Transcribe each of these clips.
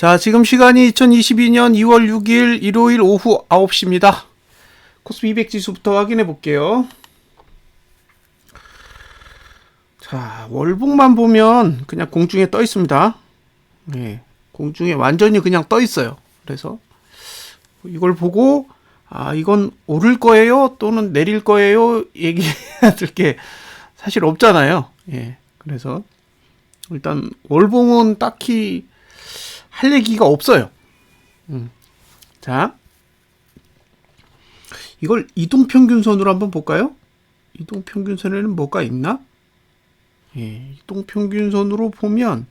자, 지금 시간이 2022년 2월 6일 일요일 오후 9시입니다. 코스피 200 지수부터 확인해 볼게요. 자, 월봉만 보면 그냥 공중에 떠 있습니다. 네, 공중에 완전히 그냥 떠 있어요. 그래서 이걸 보고 이건 오를 거예요 또는 내릴 거예요 얘기해야 될 게 사실 없잖아요. 예, 그래서 일단 월봉은 딱히 할 얘기가 없어요. 자, 이걸 이동평균선으로 한번 볼까요? 이동평균선에는 뭐가 있나? 예, 이동평균선으로 보면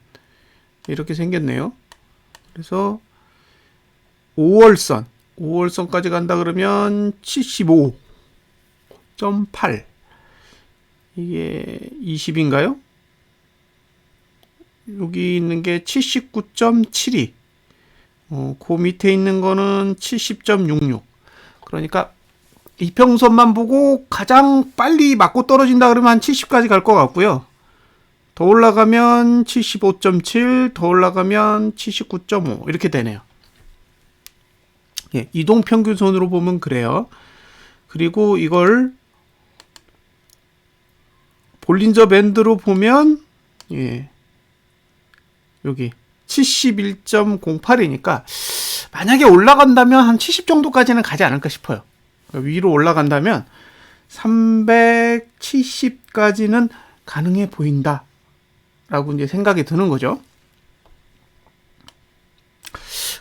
이렇게 생겼네요. 그래서 5월선까지 간다 그러면 75.8 이게 20인가요? 여기 있는 게 79.72 그 밑에 있는 거는 70.66 그러니까 이평선만 보고 가장 빨리 맞고 떨어진다 그러면 한 70까지 갈 것 같고요. 더 올라가면 75.7, 더 올라가면 79.5 이렇게 되네요. 예, 이동평균선으로 보면 그래요. 그리고 이걸 볼린저 밴드로 보면 예, 여기 71.08이니까 만약에 올라간다면 한 70 정도까지는 가지 않을까 싶어요. 위로 올라간다면 370까지는 가능해 보인다 라고 이제 생각이 드는 거죠.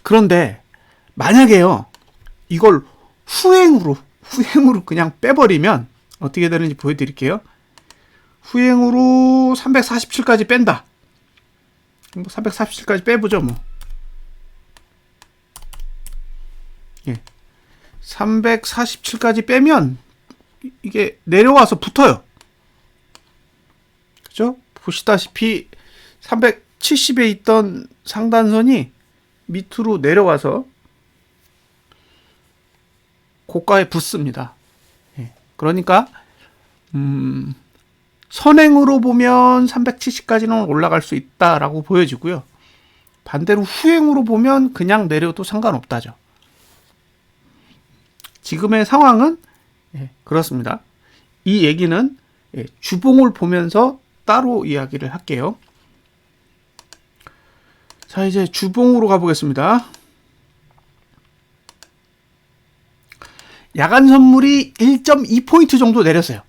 그런데 만약에요 이걸 후행으로 그냥 빼버리면 어떻게 되는지 보여드릴게요. 후행으로 347까지 뺀다. 347까지 빼보죠 뭐. 예. 347까지 빼면 이게 내려와서 붙어요. 그죠? 보시다시피 370에 있던 상단선이 밑으로 내려와서 고가에 붙습니다. 예. 그러니까 선행으로 보면 370까지는 올라갈 수 있다라고 보여지고요. 반대로 후행으로 보면 그냥 내려도 상관없다죠. 지금의 상황은 그렇습니다. 이 얘기는 주봉을 보면서 따로 이야기를 할게요. 자, 이제 주봉으로 가보겠습니다. 야간 선물이 1.2포인트 정도 내렸어요.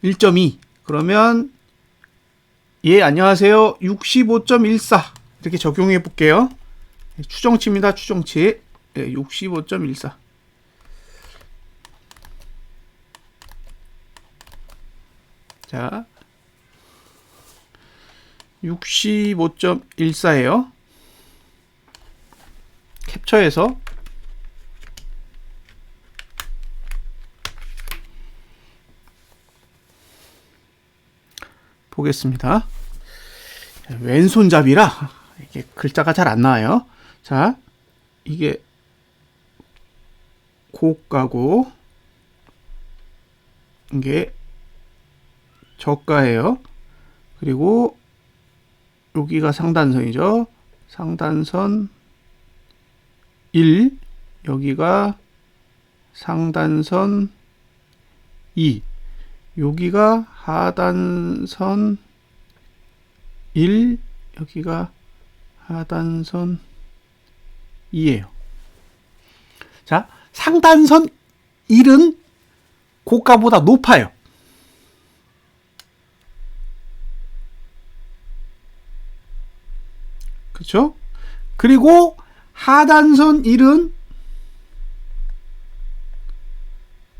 1.2. 그러면 안녕하세요. 65.14 이렇게 적용해 볼게요. 추정치입니다. 추정치. 65.14. 자, 65.14예요. 캡처해서 보겠습니다. 왼손잡이라 이게 글자가 잘 안 나와요. 자, 이게 고가고 이게 저가예요. 그리고 여기가 상단선이죠. 상단선 1, 여기가 상단선 2, 여기가 하단선 1, 여기가 하단선 2예요. 자, 상단선 1은 고가보다 높아요. 그렇죠? 그리고 하단선 1은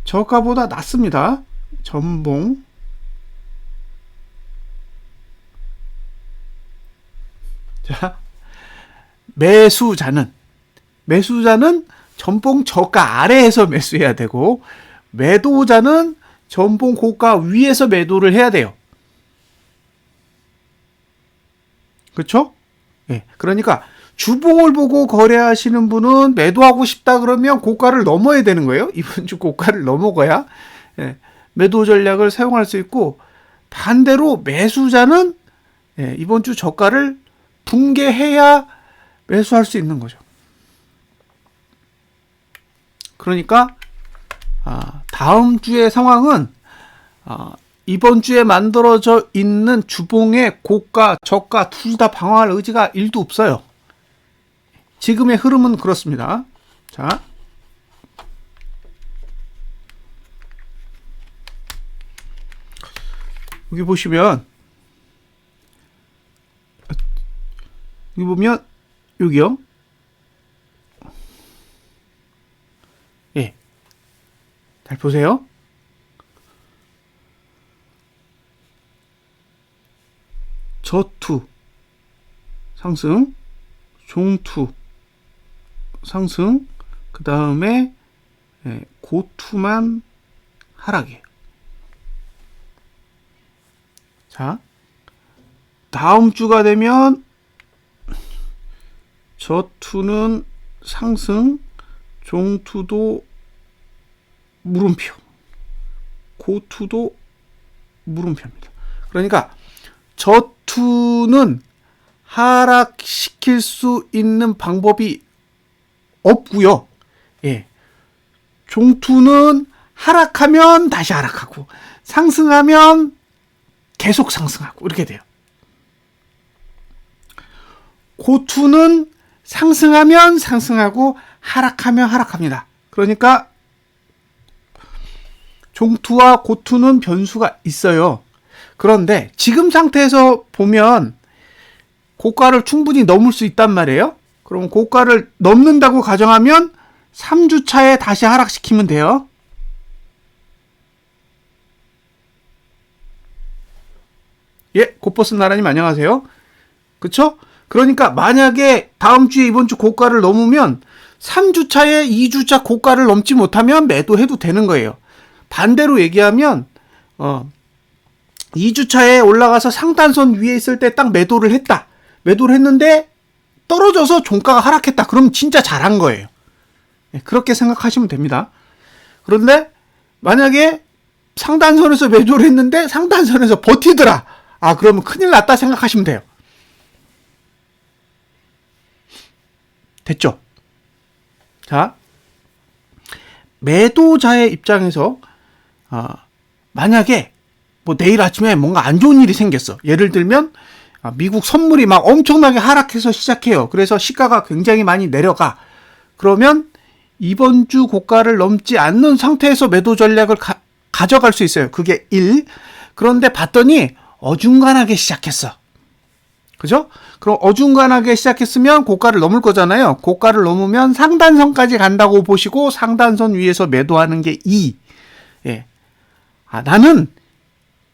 저가보다 낮습니다. 전봉. 자, 매수자는 전봉 저가 아래에서 매수해야 되고 매도자는 전봉 고가 위에서 매도를 해야 돼요. 그렇죠? 예, 그러니까 주봉을 보고 거래하시는 분은 매도하고 싶다 그러면 고가를 넘어야 되는 거예요. 이번 주 고가를 넘어가야 매도 전략을 사용할 수 있고, 반대로 매수자는 이번 주 저가를 붕괴해야 매수할 수 있는 거죠. 그러니까 다음 주의 상황은 이번 주에 만들어져 있는 주봉의 고가, 저가 둘 다 방어할 의지가 1도 없어요. 지금의 흐름은 그렇습니다. 자, 여기 보시면 여기요. 예, 잘 보세요. 저투 상승, 종투 상승, 그 다음에 고투만 하락이에요. 자, 다음 주가 되면 저투는 상승, 종투도 물음표, 고투도 물음표입니다. 그러니까 저투는 하락시킬 수 있는 방법이 없고요. 예. 종투는 하락하면 다시 하락하고 상승하면 계속 상승하고 이렇게 돼요. 고투는 상승하면 상승하고 하락하면 하락합니다. 그러니까 종투와 고투는 변수가 있어요. 그런데 지금 상태에서 보면 고가를 충분히 넘을 수 있단 말이에요. 그럼 고가를 넘는다고 가정하면 3주차에 다시 하락시키면 돼요. 예, 고버스 나라님 안녕하세요. 그쵸? 그러니까 만약에 다음 주에 이번 주 고가를 넘으면 3주차에 2주차 고가를 넘지 못하면 매도해도 되는 거예요. 반대로 얘기하면 2주차에 올라가서 상단선 위에 있을 때 딱 매도를 했다. 매도를 했는데 떨어져서 종가가 하락했다. 그럼 진짜 잘한 거예요. 그렇게 생각하시면 됩니다. 그런데 만약에 상단선에서 매도를 했는데 상단선에서 버티더라. 그러면 큰일 났다 생각하시면 돼요. 됐죠? 자, 매도자의 입장에서 만약에 뭐 내일 아침에 뭔가 안 좋은 일이 생겼어. 예를 들면 미국 선물이 막 엄청나게 하락해서 시작해요. 그래서 시가가 굉장히 많이 내려가. 그러면 이번 주 고가를 넘지 않는 상태에서 매도 전략을 가져갈 수 있어요. 그게 1. 그런데 봤더니 어중간하게 시작했어. 그죠? 그럼 어중간하게 시작했으면 고가를 넘을 거잖아요. 고가를 넘으면 상단선까지 간다고 보시고 상단선 위에서 매도하는 게 2. 예. 나는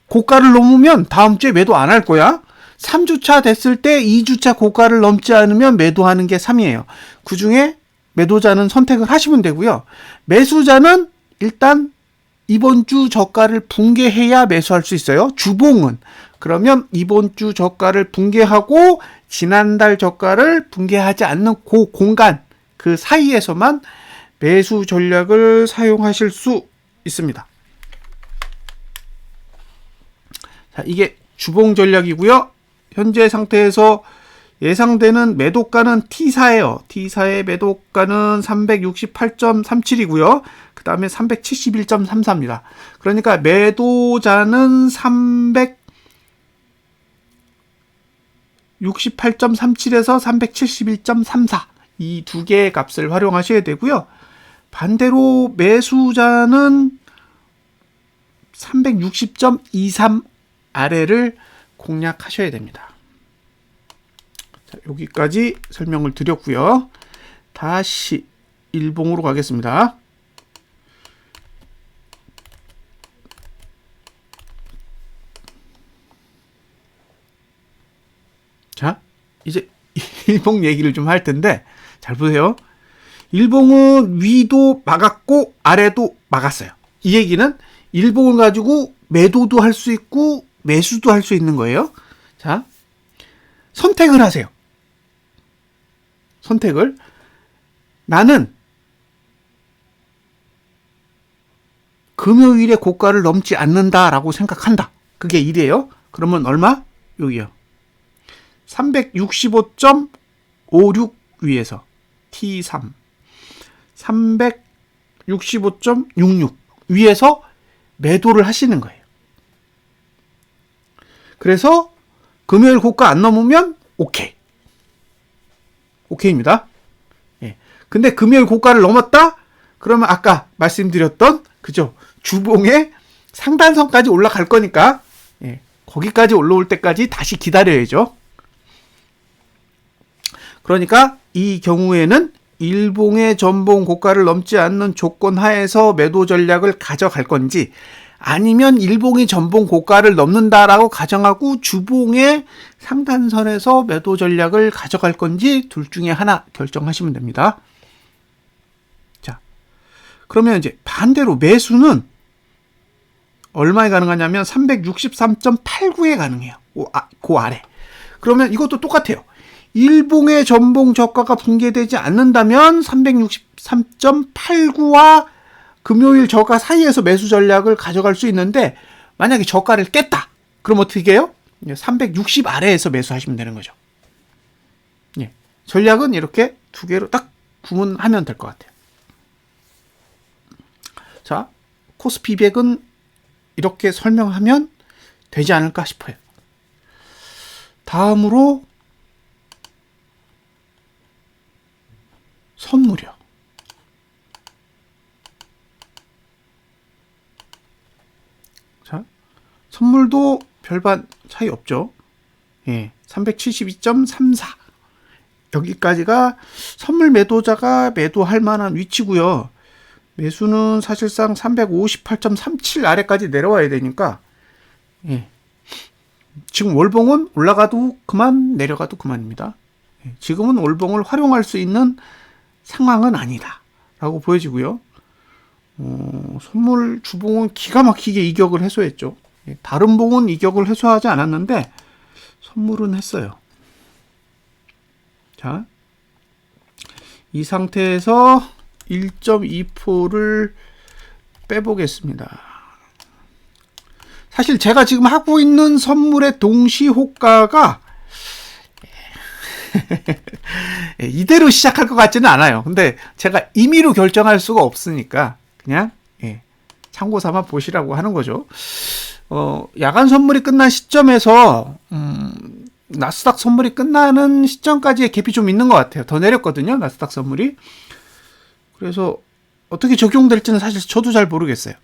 고가를 넘으면 다음 주에 매도 안 할 거야. 3주차 됐을 때 2주차 고가를 넘지 않으면 매도하는 게 3이에요. 그 중에 매도자는 선택을 하시면 되고요. 매수자는 일단 이번 주 저가를 붕괴해야 매수할 수 있어요. 주봉은. 그러면 이번 주 저가를 붕괴하고 지난달 저가를 붕괴하지 않는 그 공간, 그 사이에서만 매수 전략을 사용하실 수 있습니다. 자, 이게 주봉 전략이고요. 현재 상태에서 예상되는 매도가는 T4예요. T4의 매도가는 368.37이고요. 그 다음에 371.34입니다. 그러니까 매도자는 368.37에서 371.34 이 두 개의 값을 활용하셔야 되고요. 반대로 매수자는 360.23 아래를 공략하셔야 됩니다. 자, 여기까지 설명을 드렸고요. 다시 일봉으로 가겠습니다. 자, 이제 일봉 얘기를 좀 할 텐데 잘 보세요. 일봉은 위도 막았고 아래도 막았어요. 이 얘기는 일봉을 가지고 매도도 할 수 있고 매수도 할 수 있는 거예요. 자, 선택을 하세요. 선택을. 나는 금요일에 고가를 넘지 않는다라고 생각한다. 그게 1이에요. 그러면 얼마? 여기요. 365.56 위에서 T3 365.66 위에서 매도를 하시는 거예요. 그래서 금요일 고가 안 넘으면 오케이입니다. 예. 근데 금요일 고가를 넘었다? 그러면 아까 말씀드렸던 그죠? 주봉의 상단선까지 올라갈 거니까 예. 거기까지 올라올 때까지 다시 기다려야죠. 그러니까 이 경우에는 일봉의 전봉 고가를 넘지 않는 조건 하에서 매도 전략을 가져갈 건지 아니면 일봉이 전봉 고가를 넘는다라고 가정하고 주봉의 상단선에서 매도 전략을 가져갈 건지 둘 중에 하나 결정하시면 됩니다. 자, 그러면 이제 반대로 매수는 얼마에 가능하냐면 363.89에 가능해요. 그 아래. 그러면 이것도 똑같아요. 일봉의 전봉 저가가 붕괴되지 않는다면 363.89와 금요일 저가 사이에서 매수 전략을 가져갈 수 있는데 만약에 저가를 깼다. 그럼 어떻게 해요? 360 아래에서 매수하시면 되는 거죠. 예, 전략은 이렇게 두 개로 딱 구분하면 될 것 같아요. 자, 코스피 200은 이렇게 설명하면 되지 않을까 싶어요. 다음으로 선물이요. 자, 선물도 별반 차이 없죠. 예, 372.34 여기까지가 선물 매도자가 매도할 만한 위치고요. 매수는 사실상 358.37 아래까지 내려와야 되니까 예, 지금 월봉은 올라가도 그만 내려가도 그만입니다. 예, 지금은 월봉을 활용할 수 있는 상황은 아니다 라고 보여지고요. 선물 주봉은 기가 막히게 이격을 해소했죠. 다른 봉은 이격을 해소하지 않았는데 선물은 했어요. 자, 이 상태에서 1.2포를 빼보겠습니다. 사실 제가 지금 하고 있는 선물의 동시 호가가 이대로 시작할 것 같지는 않아요. 근데 제가 임의로 결정할 수가 없으니까 그냥 참고 삼아 보시라고 하는 거죠. 야간 선물이 끝난 시점에서 나스닥 선물이 끝나는 시점까지의 갭이 좀 있는 것 같아요. 더 내렸거든요, 나스닥 선물이. 그래서 어떻게 적용될지는 사실 저도 잘 모르겠어요.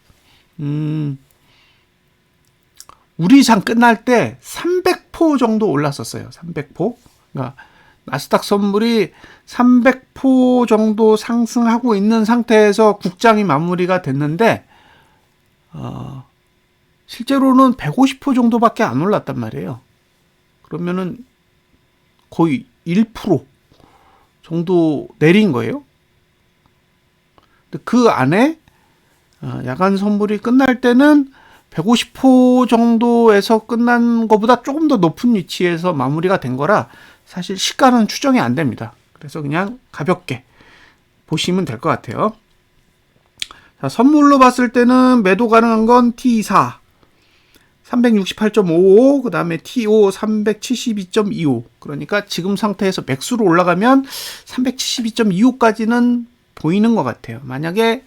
우리장 끝날 때 300포 정도 올랐었어요. 300포. 그러니까 나스닥 선물이 300포 정도 상승하고 있는 상태에서 국장이 마무리가 됐는데 실제로는 150포 정도밖에 안 올랐단 말이에요. 그러면은 거의 1% 정도 내린 거예요. 근데 그 안에 야간 선물이 끝날 때는 150포 정도에서 끝난 것보다 조금 더 높은 위치에서 마무리가 된 거라 사실 시가는 추정이 안 됩니다. 그래서 그냥 가볍게 보시면 될 것 같아요. 자, 선물로 봤을 때는 매도 가능한 건 T4 368.55, 그 다음에 T5 372.25. 그러니까 지금 상태에서 맥수로 올라가면 372.25까지는 보이는 것 같아요. 만약에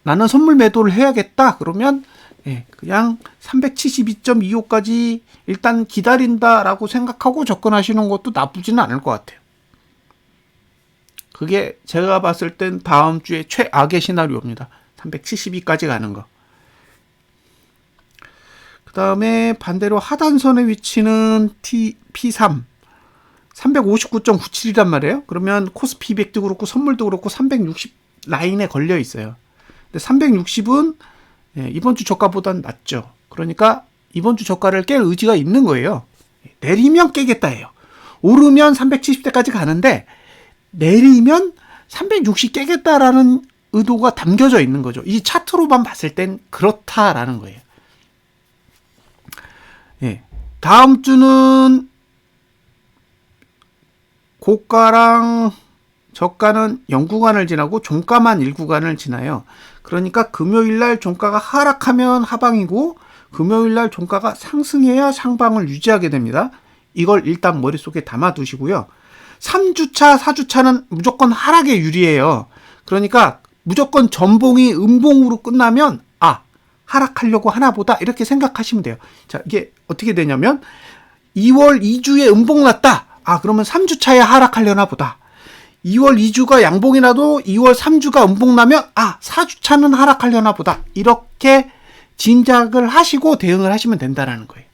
나는 선물 매도를 해야겠다 그러면 그냥 372.25까지 일단 기다린다라고 생각하고 접근하시는 것도 나쁘지는 않을 것 같아요. 그게 제가 봤을 땐 다음 주에 최악의 시나리오입니다. 372까지 가는 거. 그 다음에 반대로 하단선의 위치는 P3 359.97이란 말이에요. 그러면 코스피 200도 그렇고 선물도 그렇고 360 라인에 걸려 있어요. 근데 360은 이번 주 저가보단 낮죠. 그러니까 이번 주 저가를 깰 의지가 있는 거예요. 내리면 깨겠다 해요. 오르면 370대까지 가는데 내리면 360 깨겠다라는 의도가 담겨져 있는 거죠. 이 차트로만 봤을 땐 그렇다라는 거예요. 다음 주는 고가랑 저가는 0구간을 지나고 종가만 1구간을 지나요. 그러니까 금요일날 종가가 하락하면 하방이고 금요일날 종가가 상승해야 상방을 유지하게 됩니다. 이걸 일단 머릿속에 담아 두시고요. 3주차, 4주차는 무조건 하락에 유리해요. 그러니까 무조건 전봉이 음봉으로 끝나면 하락하려고 하나 보다 이렇게 생각하시면 돼요. 자, 이게 어떻게 되냐면 2월 2주에 음봉 났다. 그러면 3주차에 하락하려나 보다. 2월 2주가 양봉이 나도 2월 3주가 음봉 나면 4주차는 하락하려나 보다. 이렇게 짐작을 하시고 대응을 하시면 된다라는 거예요.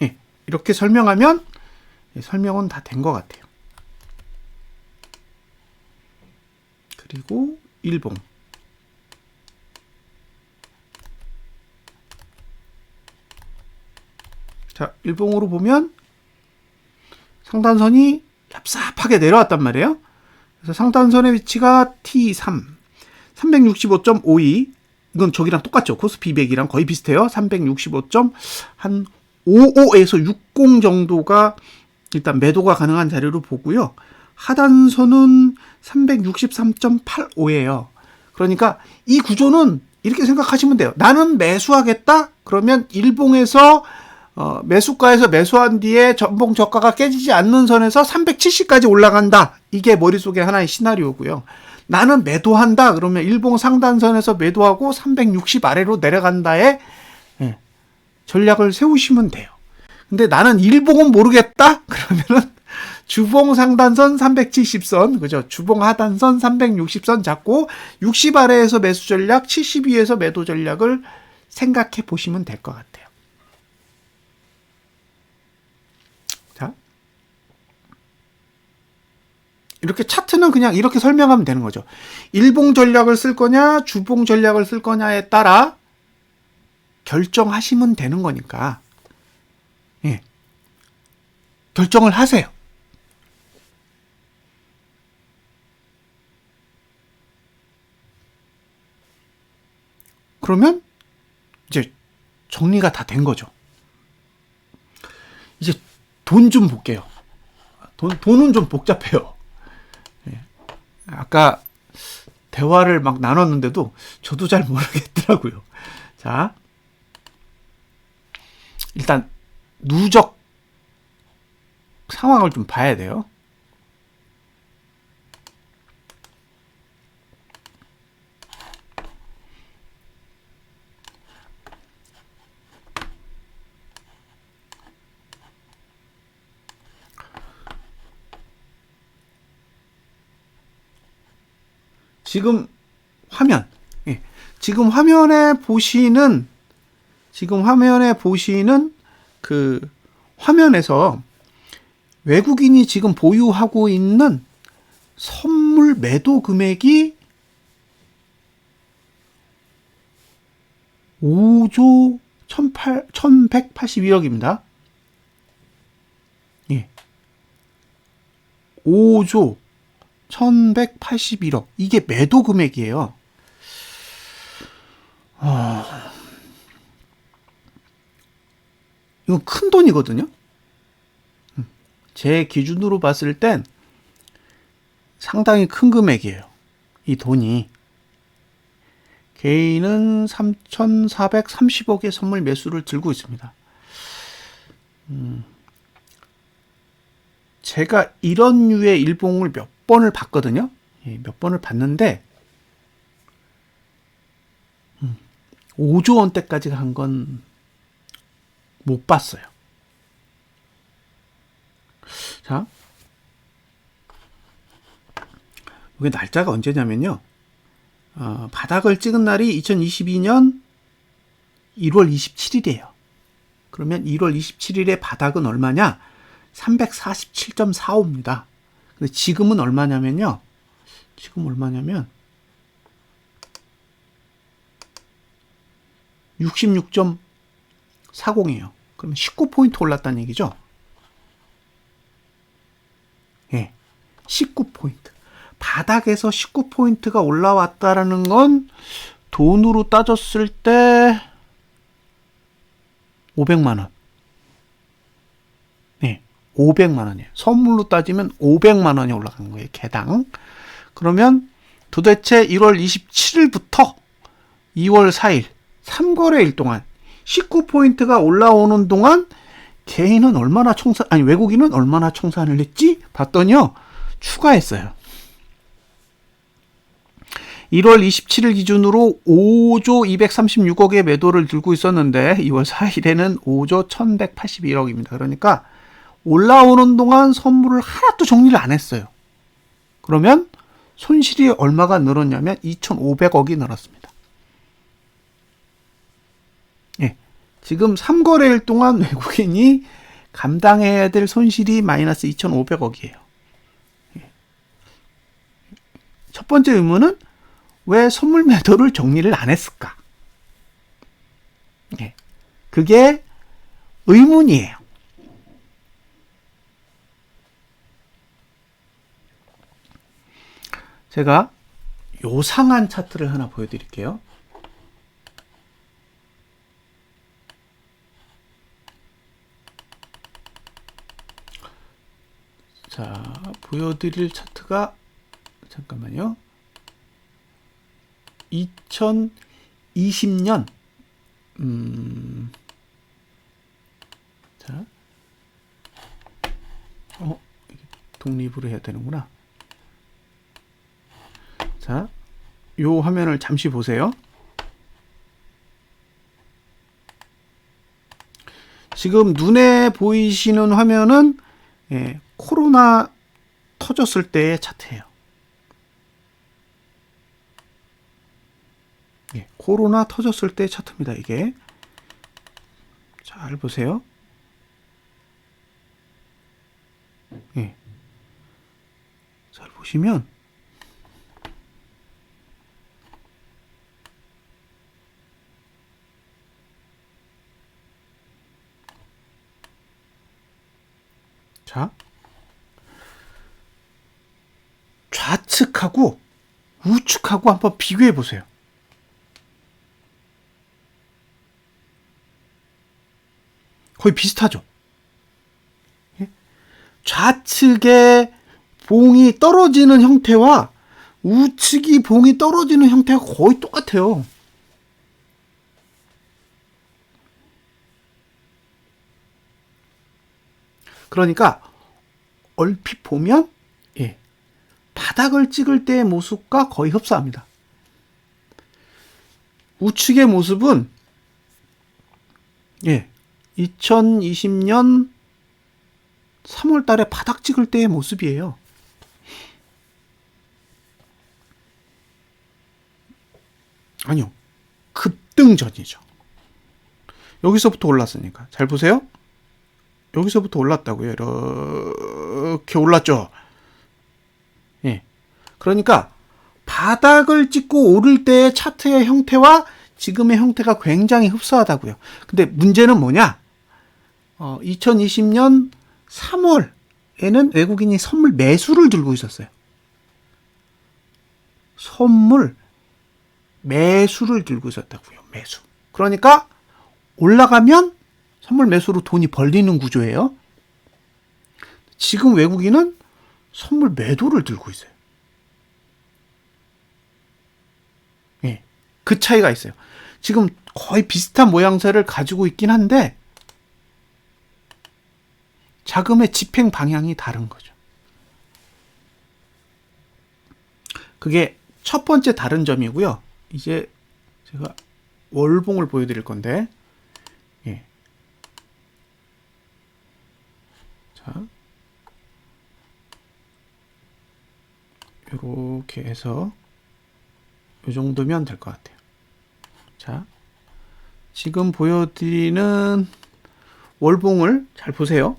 예, 이렇게 설명하면 설명은 다 된 것 같아요. 그리고 일봉. 자, 일봉으로 보면 상단선이 얍삽하게 내려왔단 말이에요. 그래서 상단선의 위치가 T3, 365.52. 이건 저기랑 똑같죠. 코스피 200이랑 거의 비슷해요. 365.55에서 60 정도가 일단 매도가 가능한 자리로 보고요. 하단선은 363.85예요. 그러니까 이 구조는 이렇게 생각하시면 돼요. 나는 매수하겠다? 그러면 일봉에서 매수가에서 매수한 뒤에 전봉 저가가 깨지지 않는 선에서 370까지 올라간다. 이게 머릿속에 하나의 시나리오고요. 나는 매도한다. 그러면 일봉 상단선에서 매도하고 360 아래로 내려간다에 전략을 세우시면 돼요. 근데 나는 일봉은 모르겠다? 그러면은 주봉 상단선 370선, 그죠? 주봉 하단선 360선 잡고 60 아래에서 매수 전략, 70 위에서 매도 전략을 생각해 보시면 될 것 같아요. 자, 이렇게 차트는 그냥 이렇게 설명하면 되는 거죠. 일봉 전략을 쓸 거냐, 주봉 전략을 쓸 거냐에 따라 결정하시면 되는 거니까, 결정을 하세요. 그러면 이제 정리가 다 된 거죠. 이제 돈 좀 볼게요. 돈은 좀 복잡해요. 아까 대화를 막 나눴는데도 저도 잘 모르겠더라고요. 자, 일단 누적 상황을 좀 봐야 돼요. 지금 화면, 지금 화면에 보시는 그 화면에서 외국인이 지금 보유하고 있는 선물 매도 금액이 5조 1182억입니다. 5조 1181억. 이게 매도 금액이에요. 이건 큰 돈이거든요. 제 기준으로 봤을 땐 상당히 큰 금액이에요. 이 돈이. 개인은 3,430억의 선물 매수를 들고 있습니다. 제가 이런 류의 일봉을 몇 번을 봤거든요. 몇 번을 봤는데 5조 원대까지 간 건 못 봤어요. 자, 이게 날짜가 언제냐면요. 바닥을 찍은 날이 2022년 1월 27일이에요. 그러면 1월 27일에 바닥은 얼마냐? 347.45입니다. 근데 지금은 얼마냐면요. 66.40이에요. 그러면 19포인트 올랐다는 얘기죠. 19포인트. 바닥에서 19포인트가 올라왔다라는 건 돈으로 따졌을 때 500만 원. 500만 원이에요. 선물로 따지면 500만 원이 올라간 거예요. 개당. 그러면 도대체 1월 27일부터 2월 4일 3거래일 동안 19포인트가 올라오는 동안 개인은 얼마나 외국인은 얼마나 청산을 했지? 봤더니요, 추가했어요. 1월 27일 기준으로 5조 236억의 매도를 들고 있었는데 2월 4일에는 5조 1181억입니다. 그러니까 올라오는 동안 선물을 하나도 정리를 안 했어요. 그러면 손실이 얼마가 늘었냐면 2,500억이 늘었습니다. 예, 지금 3거래일 동안 외국인이 감당해야 될 손실이 마이너스 2,500억이에요. 예. 첫 번째 의문은 왜 선물 매도를 정리를 안 했을까? 예, 그게 의문이에요. 제가 요상한 차트를 하나 보여드릴게요. 자, 보여드릴 차트가 잠깐만요. 2020년 자, 독립으로 해야 되는구나. 자, 요 화면을 잠시 보세요. 지금 눈에 보이시는 화면은 코로나 터졌을 때의 차트예요. 코로나 터졌을 때 차트입니다. 이게 잘 보세요. 잘 보시면 자, 좌측하고 우측하고 한번 비교해 보세요. 거의 비슷하죠? 좌측에 봉이 떨어지는 형태와 우측이 봉이 떨어지는 형태가 거의 똑같아요. 그러니까 얼핏 보면 바닥을 찍을 때의 모습과 거의 흡사합니다. 우측의 모습은 2020년 3월 달에 바닥 찍을 때의 모습이에요. 아니요. 급등 전이죠. 여기서부터 올랐으니까. 잘 보세요. 여기서부터 올랐다고요. 이렇게 올랐죠. 그러니까 바닥을 찍고 오를 때의 차트의 형태와 지금의 형태가 굉장히 흡사하다고요. 근데 문제는 뭐냐? 2020년 3월에는 외국인이 선물 매수를 들고 있었어요. 선물 매수를 들고 있었다고요. 매수. 그러니까 올라가면 선물 매수로 돈이 벌리는 구조예요. 지금 외국인은 선물 매도를 들고 있어요. 그 차이가 있어요. 지금 거의 비슷한 모양새를 가지고 있긴 한데 자금의 집행 방향이 다른 거죠. 그게 첫 번째 다른 점이고요. 이제 제가 월봉을 보여드릴 건데 자, 이렇게 해서 이 정도면 될 것 같아요. 자, 지금 보여드리는 월봉을 잘 보세요.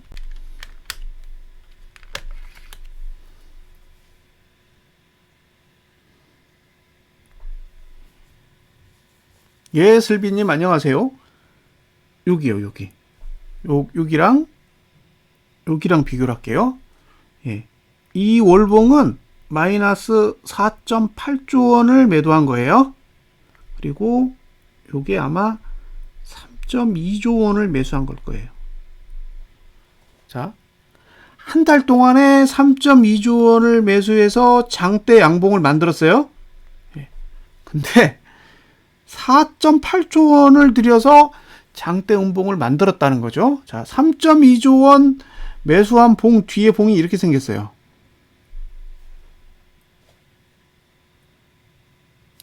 예, 슬비님 안녕하세요. 여기요, 여기. 여기랑 비교를 할게요. 이 월봉은 마이너스 4.8조 원을 매도한 거예요. 그리고 요게 아마 3.2조 원을 매수한 걸 거예요. 자, 한 달 동안에 3.2조 원을 매수해서 장대 양봉을 만들었어요. 근데 4.8조 원을 들여서 장대 음봉을 만들었다는 거죠. 자, 3.2조 원 매수한 봉 뒤에 봉이 이렇게 생겼어요.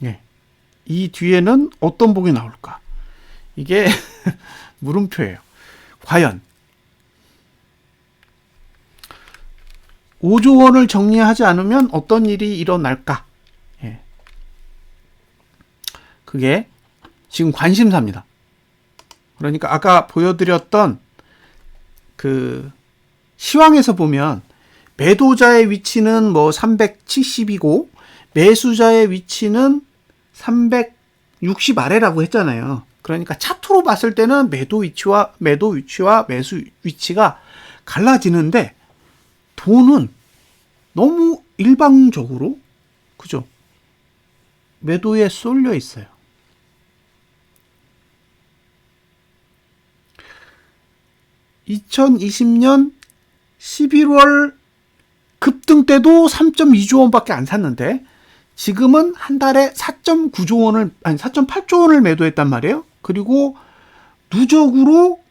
예. 이 뒤에는 어떤 봉이 나올까? 이게 물음표예요. 과연 5조 원을 정리하지 않으면 어떤 일이 일어날까? 예. 그게 지금 관심사입니다. 그러니까 아까 보여드렸던 그 시황에서 보면 매도자의 위치는 뭐 370이고 매수자의 위치는 360 아래라고 했잖아요. 그러니까 차트로 봤을 때는 매도 위치와 매수 위치가 갈라지는데 돈은 너무 일방적으로 그죠? 매도에 쏠려 있어요. (2020년 11월) 급등 때도 3.2조 원밖에 안 샀는데 지금은 한 달에 4.9조 원을 아니 4.8조 원을 매도했단 말이에요. 그리고 누적으로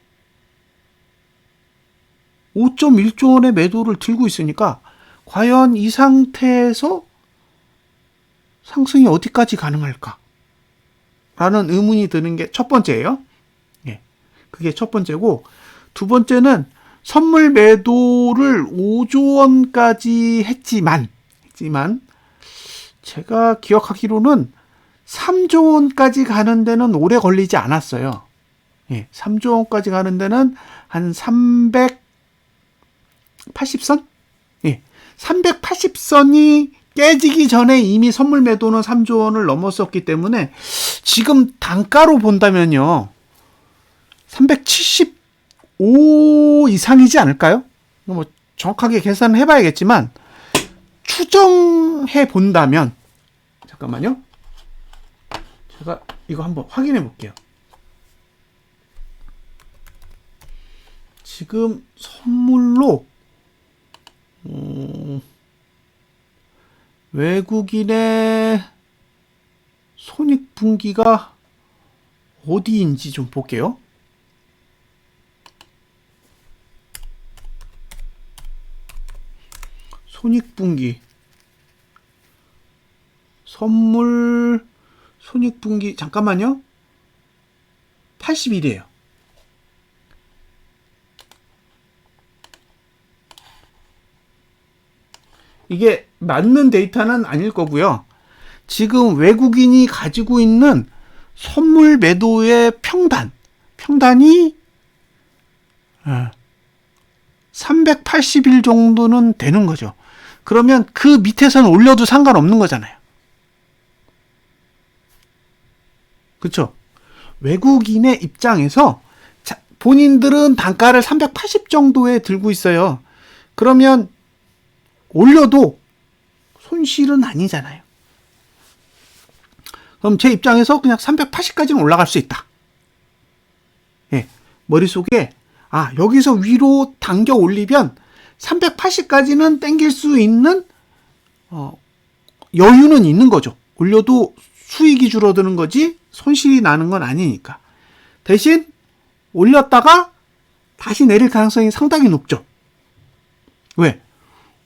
5.1조 원의 매도를 들고 있으니까 과연 이 상태에서 상승이 어디까지 가능할까? 라는 의문이 드는 게 첫 번째예요. 예. 그게 첫 번째고 두 번째는 선물 매도를 5조 원까지 했지만 제가 기억하기로는 3조 원까지 가는 데는 오래 걸리지 않았어요. 예, 3조 원까지 가는 데는 한 380선? 예, 380선이 깨지기 전에 이미 선물 매도는 3조 원을 넘었었기 때문에 지금 단가로 본다면요. 375 이상이지 않을까요? 뭐 정확하게 계산을 해봐야겠지만 추정해 본다면 잠깐만요. 제가 이거 한번 확인해 볼게요. 지금 선물로 외국인의 손익분기가 어디인지 좀 볼게요. 손익분기 선물 손익분기 잠깐만요. 80일이에요. 이게 맞는 데이터는 아닐 거고요. 지금 외국인이 가지고 있는 선물 매도의 평단이 380일 정도는 되는 거죠. 그러면 그 밑에서는 올려도 상관없는 거잖아요. 그렇죠? 외국인의 입장에서 본인들은 단가를 380 정도에 들고 있어요. 그러면 올려도 손실은 아니잖아요. 그럼 제 입장에서 그냥 380까지는 올라갈 수 있다. 예, 머릿속에 여기서 위로 당겨 올리면 380까지는 땡길 수 있는 여유는 있는 거죠. 올려도 수익이 줄어드는 거지 손실이 나는 건 아니니까. 대신 올렸다가 다시 내릴 가능성이 상당히 높죠. 왜?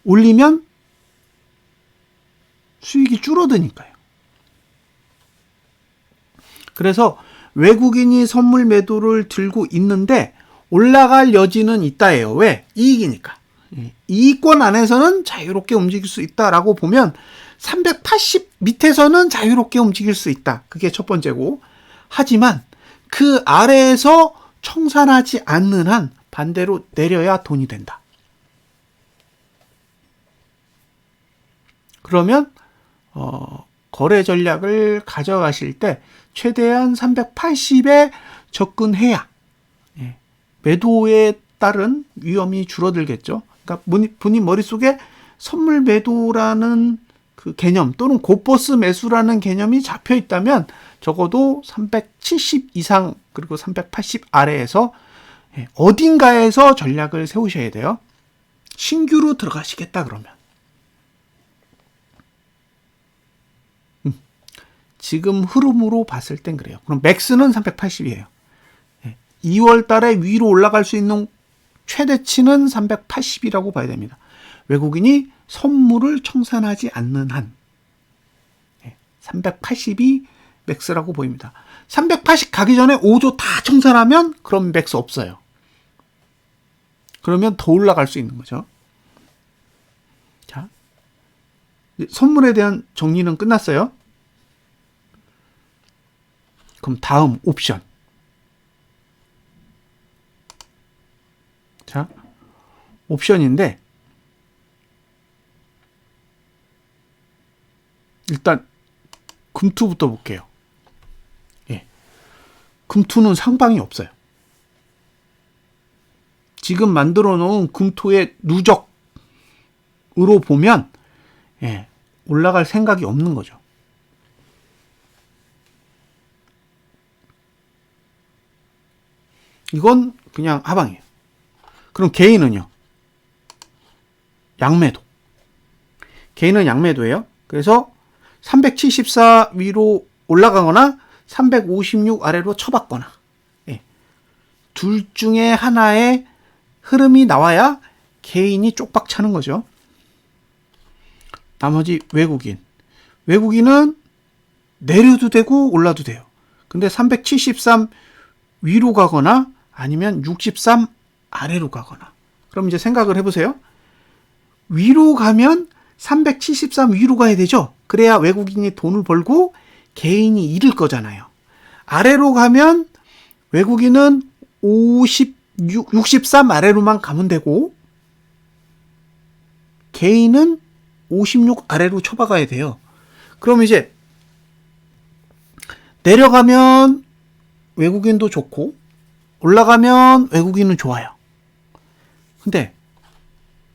올리면 수익이 줄어드니까요. 그래서 외국인이 선물 매도를 들고 있는데 올라갈 여지는 있다예요. 왜? 이익이니까. 이익권 안에서는 자유롭게 움직일 수 있다라고 보면 380 밑에서는 자유롭게 움직일 수 있다. 그게 첫 번째고. 하지만 그 아래에서 청산하지 않는 한 반대로 내려야 돈이 된다. 그러면 거래 전략을 가져가실 때 최대한 380에 접근해야 매도에 따른 위험이 줄어들겠죠. 그러니까 본인 머릿속에 선물 매도라는 그 개념 또는 고버스 매수라는 개념이 잡혀 있다면 적어도 370 이상 그리고 380 아래에서 어딘가에서 전략을 세우셔야 돼요. 신규로 들어가시겠다 그러면. 지금 흐름으로 봤을 땐 그래요. 그럼 맥스는 380이에요. 2월 달에 위로 올라갈 수 있는 최대치는 380이라고 봐야 됩니다. 외국인이 선물을 청산하지 않는 한 380이 맥스라고 보입니다. 380 가기 전에 5조 다 청산하면 그럼 맥스 없어요. 그러면 더 올라갈 수 있는 거죠. 자, 선물에 대한 정리는 끝났어요. 그럼 다음 옵션. 자, 옵션인데 일단 금투부터 볼게요. 예. 금투는 상방이 없어요. 지금 만들어 놓은 금토의 누적으로 보면 올라갈 생각이 없는 거죠. 이건 그냥 하방이에요. 그럼 개인은요? 양매도. 개인은 양매도예요. 그래서 374 위로 올라가거나 356 아래로 쳐박거나 둘 중에 하나의 흐름이 나와야 개인이 쪽박 차는 거죠. 나머지 외국인은 내려도 되고 올라도 돼요. 근데 373 위로 가거나 아니면 63 아래로 가거나. 그럼 이제 생각을 해보세요. 위로 가면 373 위로 가야 되죠. 그래야 외국인이 돈을 벌고 개인이 잃을 거잖아요. 아래로 가면 외국인은 63 아래로만 가면 되고 개인은 56 아래로 쳐박아야 돼요. 그럼 이제 내려가면 외국인도 좋고 올라가면 외국인은 좋아요. 근데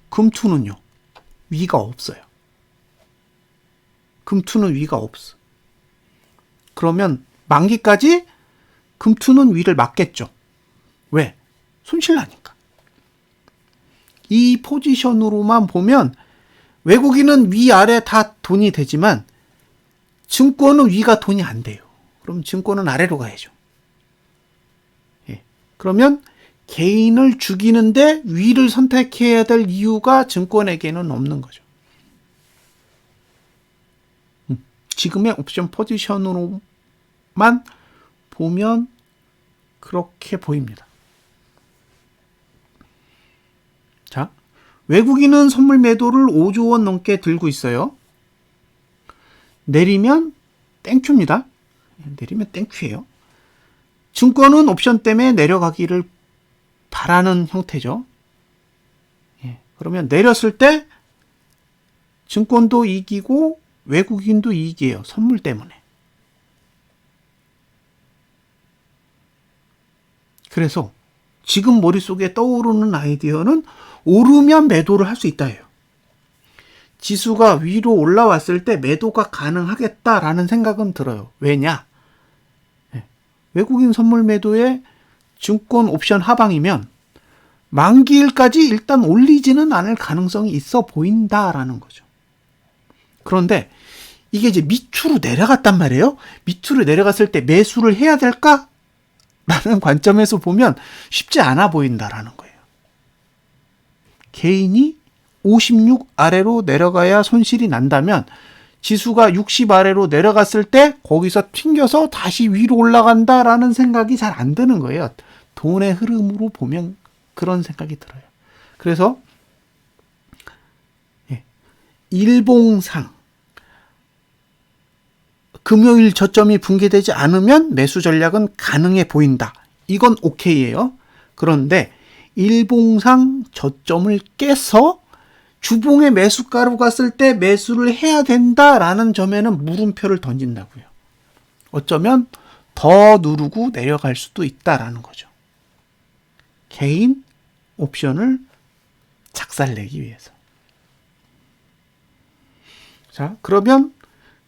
금투는요. 위가 없어요. 금투는 위가 없어. 그러면 만기까지 금투는 위를 막겠죠. 왜? 손실 나니까. 이 포지션으로만 보면 외국인은 위아래 다 돈이 되지만 증권은 위가 돈이 안 돼요. 그럼 증권은 아래로 가야죠. 그러면 개인을 죽이는데 위를 선택해야 될 이유가 증권에게는 없는 거죠. 지금의 옵션 포지션으로만 보면 그렇게 보입니다. 자, 외국인은 선물 매도를 5조 원 넘게 들고 있어요. 내리면 땡큐입니다. 내리면 땡큐예요. 증권은 옵션 때문에 내려가기를 바라는 형태죠. 그러면 내렸을 때 증권도 이기고 외국인도 이익이에요. 선물 때문에. 그래서 지금 머릿속에 떠오르는 아이디어는 오르면 매도를 할 수 있다예요. 지수가 위로 올라왔을 때 매도가 가능하겠다라는 생각은 들어요. 왜냐? 외국인 선물 매도에 증권 옵션 하방이면 만기일까지 일단 올리지는 않을 가능성이 있어 보인다라는 거죠. 그런데 이게 이제 밑으로 내려갔단 말이에요. 밑으로 내려갔을 때 매수를 해야 될까? 라는 관점에서 보면 쉽지 않아 보인다라는 거예요. 개인이 56 아래로 내려가야 손실이 난다면 지수가 60 아래로 내려갔을 때 거기서 튕겨서 다시 위로 올라간다라는 생각이 잘 안 드는 거예요. 돈의 흐름으로 보면 그런 생각이 들어요. 그래서 일봉상 금요일 저점이 붕괴되지 않으면 매수 전략은 가능해 보인다. 이건 오케이예요. 그런데 일봉상 저점을 깨서 주봉의 매수가로 갔을 때 매수를 해야 된다라는 점에는 물음표를 던진다고요. 어쩌면 더 누르고 내려갈 수도 있다라는 거죠. 개인 옵션을 작살내기 위해서. 자, 그러면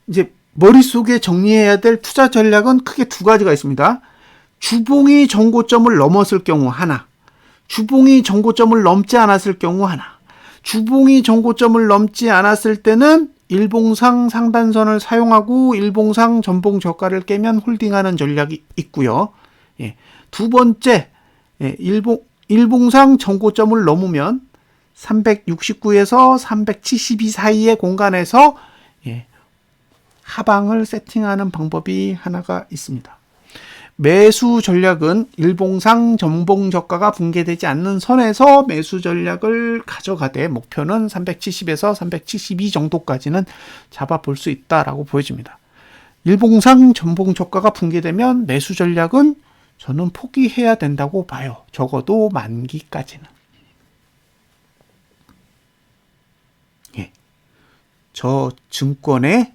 이제 머릿속에 정리해야 될 투자 전략은 크게 두 가지가 있습니다. 주봉이 전고점을 넘었을 경우 하나, 주봉이 전고점을 넘지 않았을 경우 하나. 주봉이 전고점을 넘지 않았을 때는 일봉상 상단선을 사용하고 일봉상 전봉 저가를 깨면 홀딩하는 전략이 있고요. 두 번째, 일봉상 전고점을 넘으면 369에서 372 사이의 공간에서 하방을 세팅하는 방법이 하나가 있습니다. 매수 전략은 일봉상 전봉 저가가 붕괴되지 않는 선에서 매수 전략을 가져가되 목표는 370에서 372 정도까지는 잡아볼 수 있다라고 보여집니다. 일봉상 전봉 저가가 붕괴되면 매수 전략은 저는 포기해야 된다고 봐요. 적어도 만기까지는. 저 증권의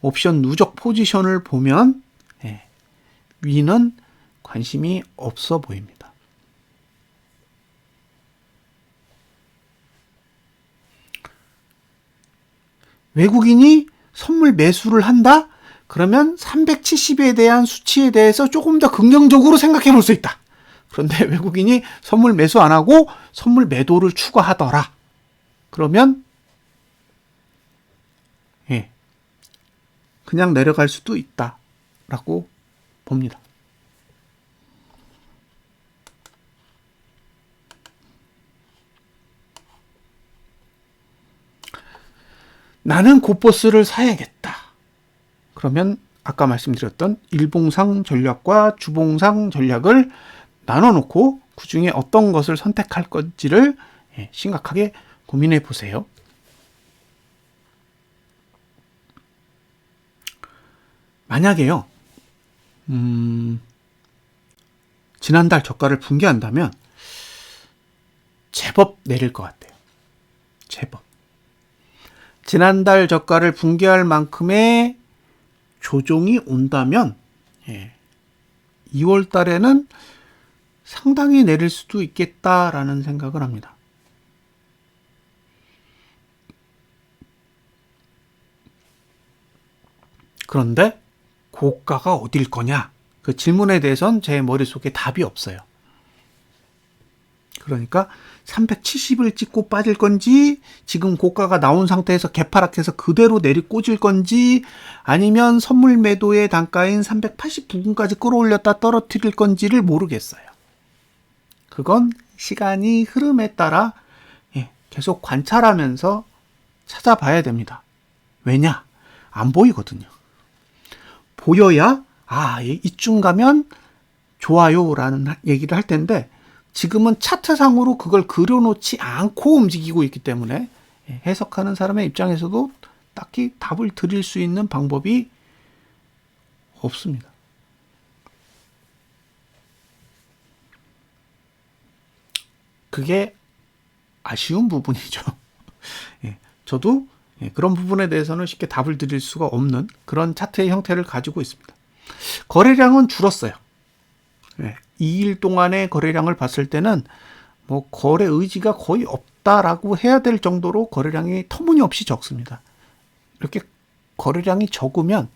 옵션 누적 포지션을 보면 위는 관심이 없어 보입니다. 외국인이 선물 매수를 한다? 그러면 370에 대한 수치에 대해서 조금 더 긍정적으로 생각해 볼 수 있다. 그런데 외국인이 선물 매수 안 하고 선물 매도를 추가하더라. 그러면 그냥 내려갈 수도 있다라고 봅니다. 나는 고버스를 사야겠다. 그러면 아까 말씀드렸던 일봉상 전략과 주봉상 전략을 나눠놓고 그 중에 어떤 것을 선택할 건지를 심각하게 고민해 보세요. 만약에요, 지난달 저가를 붕괴한다면 제법 내릴 것 같아요. 제법. 지난달 저가를 붕괴할 만큼의 조정이 온다면 2월 달에는 상당히 내릴 수도 있겠다라는 생각을 합니다. 그런데 고가가 어딜 거냐? 그 질문에 대해서는 제 머릿속에 답이 없어요. 그러니까 370을 찍고 빠질 건지, 지금 고가가 나온 상태에서 개파락해서 그대로 내리꽂을 건지, 아니면 선물 매도의 단가인 380 부근까지 끌어올렸다 떨어뜨릴 건지를 모르겠어요. 그건 시간이 흐름에 따라 계속 관찰하면서 찾아봐야 됩니다. 왜냐? 안 보이거든요. 보여야 이쯤 가면 좋아요라는 얘기를 할 텐데, 지금은 차트상으로 그걸 그려놓지 않고 움직이고 있기 때문에 해석하는 사람의 입장에서도 딱히 답을 드릴 수 있는 방법이 없습니다. 그게 아쉬운 부분이죠. 저도 그런 부분에 대해서는 쉽게 답을 드릴 수가 없는 그런 차트의 형태를 가지고 있습니다. 거래량은 줄었어요. 2일 동안의 거래량을 봤을 때는 거래 의지가 거의 없다라고 해야 될 정도로 거래량이 터무니없이 적습니다. 이렇게 거래량이 적으면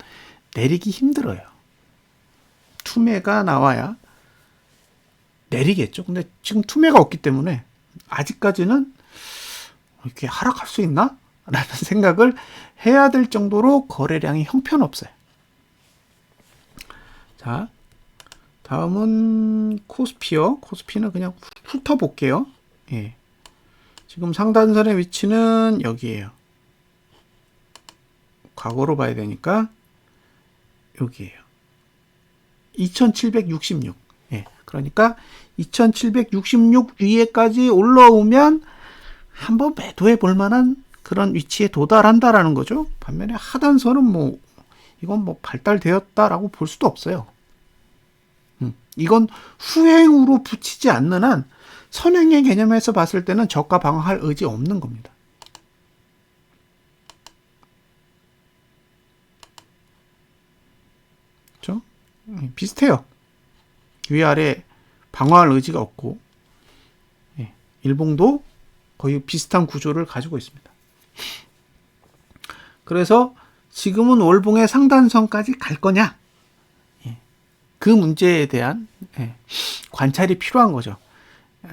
내리기 힘들어요. 투매가 나와야 내리겠죠. 근데 지금 투매가 없기 때문에 아직까지는 이렇게 하락할 수 있나? 라는 생각을 해야 될 정도로 거래량이 형편없어요. 자, 다음은 코스피요. 코스피는 그냥 훑어볼게요. 지금 상단선의 위치는 여기에요. 과거로 봐야 되니까 여기에요. 2766. 그러니까 2766 위에까지 올라오면 한번 매도해 볼 만한 그런 위치에 도달한다라는 거죠. 반면에 하단선은 이건 발달되었다라고 볼 수도 없어요. 이건 후행으로 붙이지 않는 한 선행의 개념에서 봤을 때는 저가 방어할 의지 없는 겁니다. 그렇죠? 비슷해요. 위아래 방어할 의지가 없고, 일봉도 거의 비슷한 구조를 가지고 있습니다. 그래서 지금은 월봉의 상단선까지 갈 거냐? 그 문제에 대한 관찰이 필요한 거죠.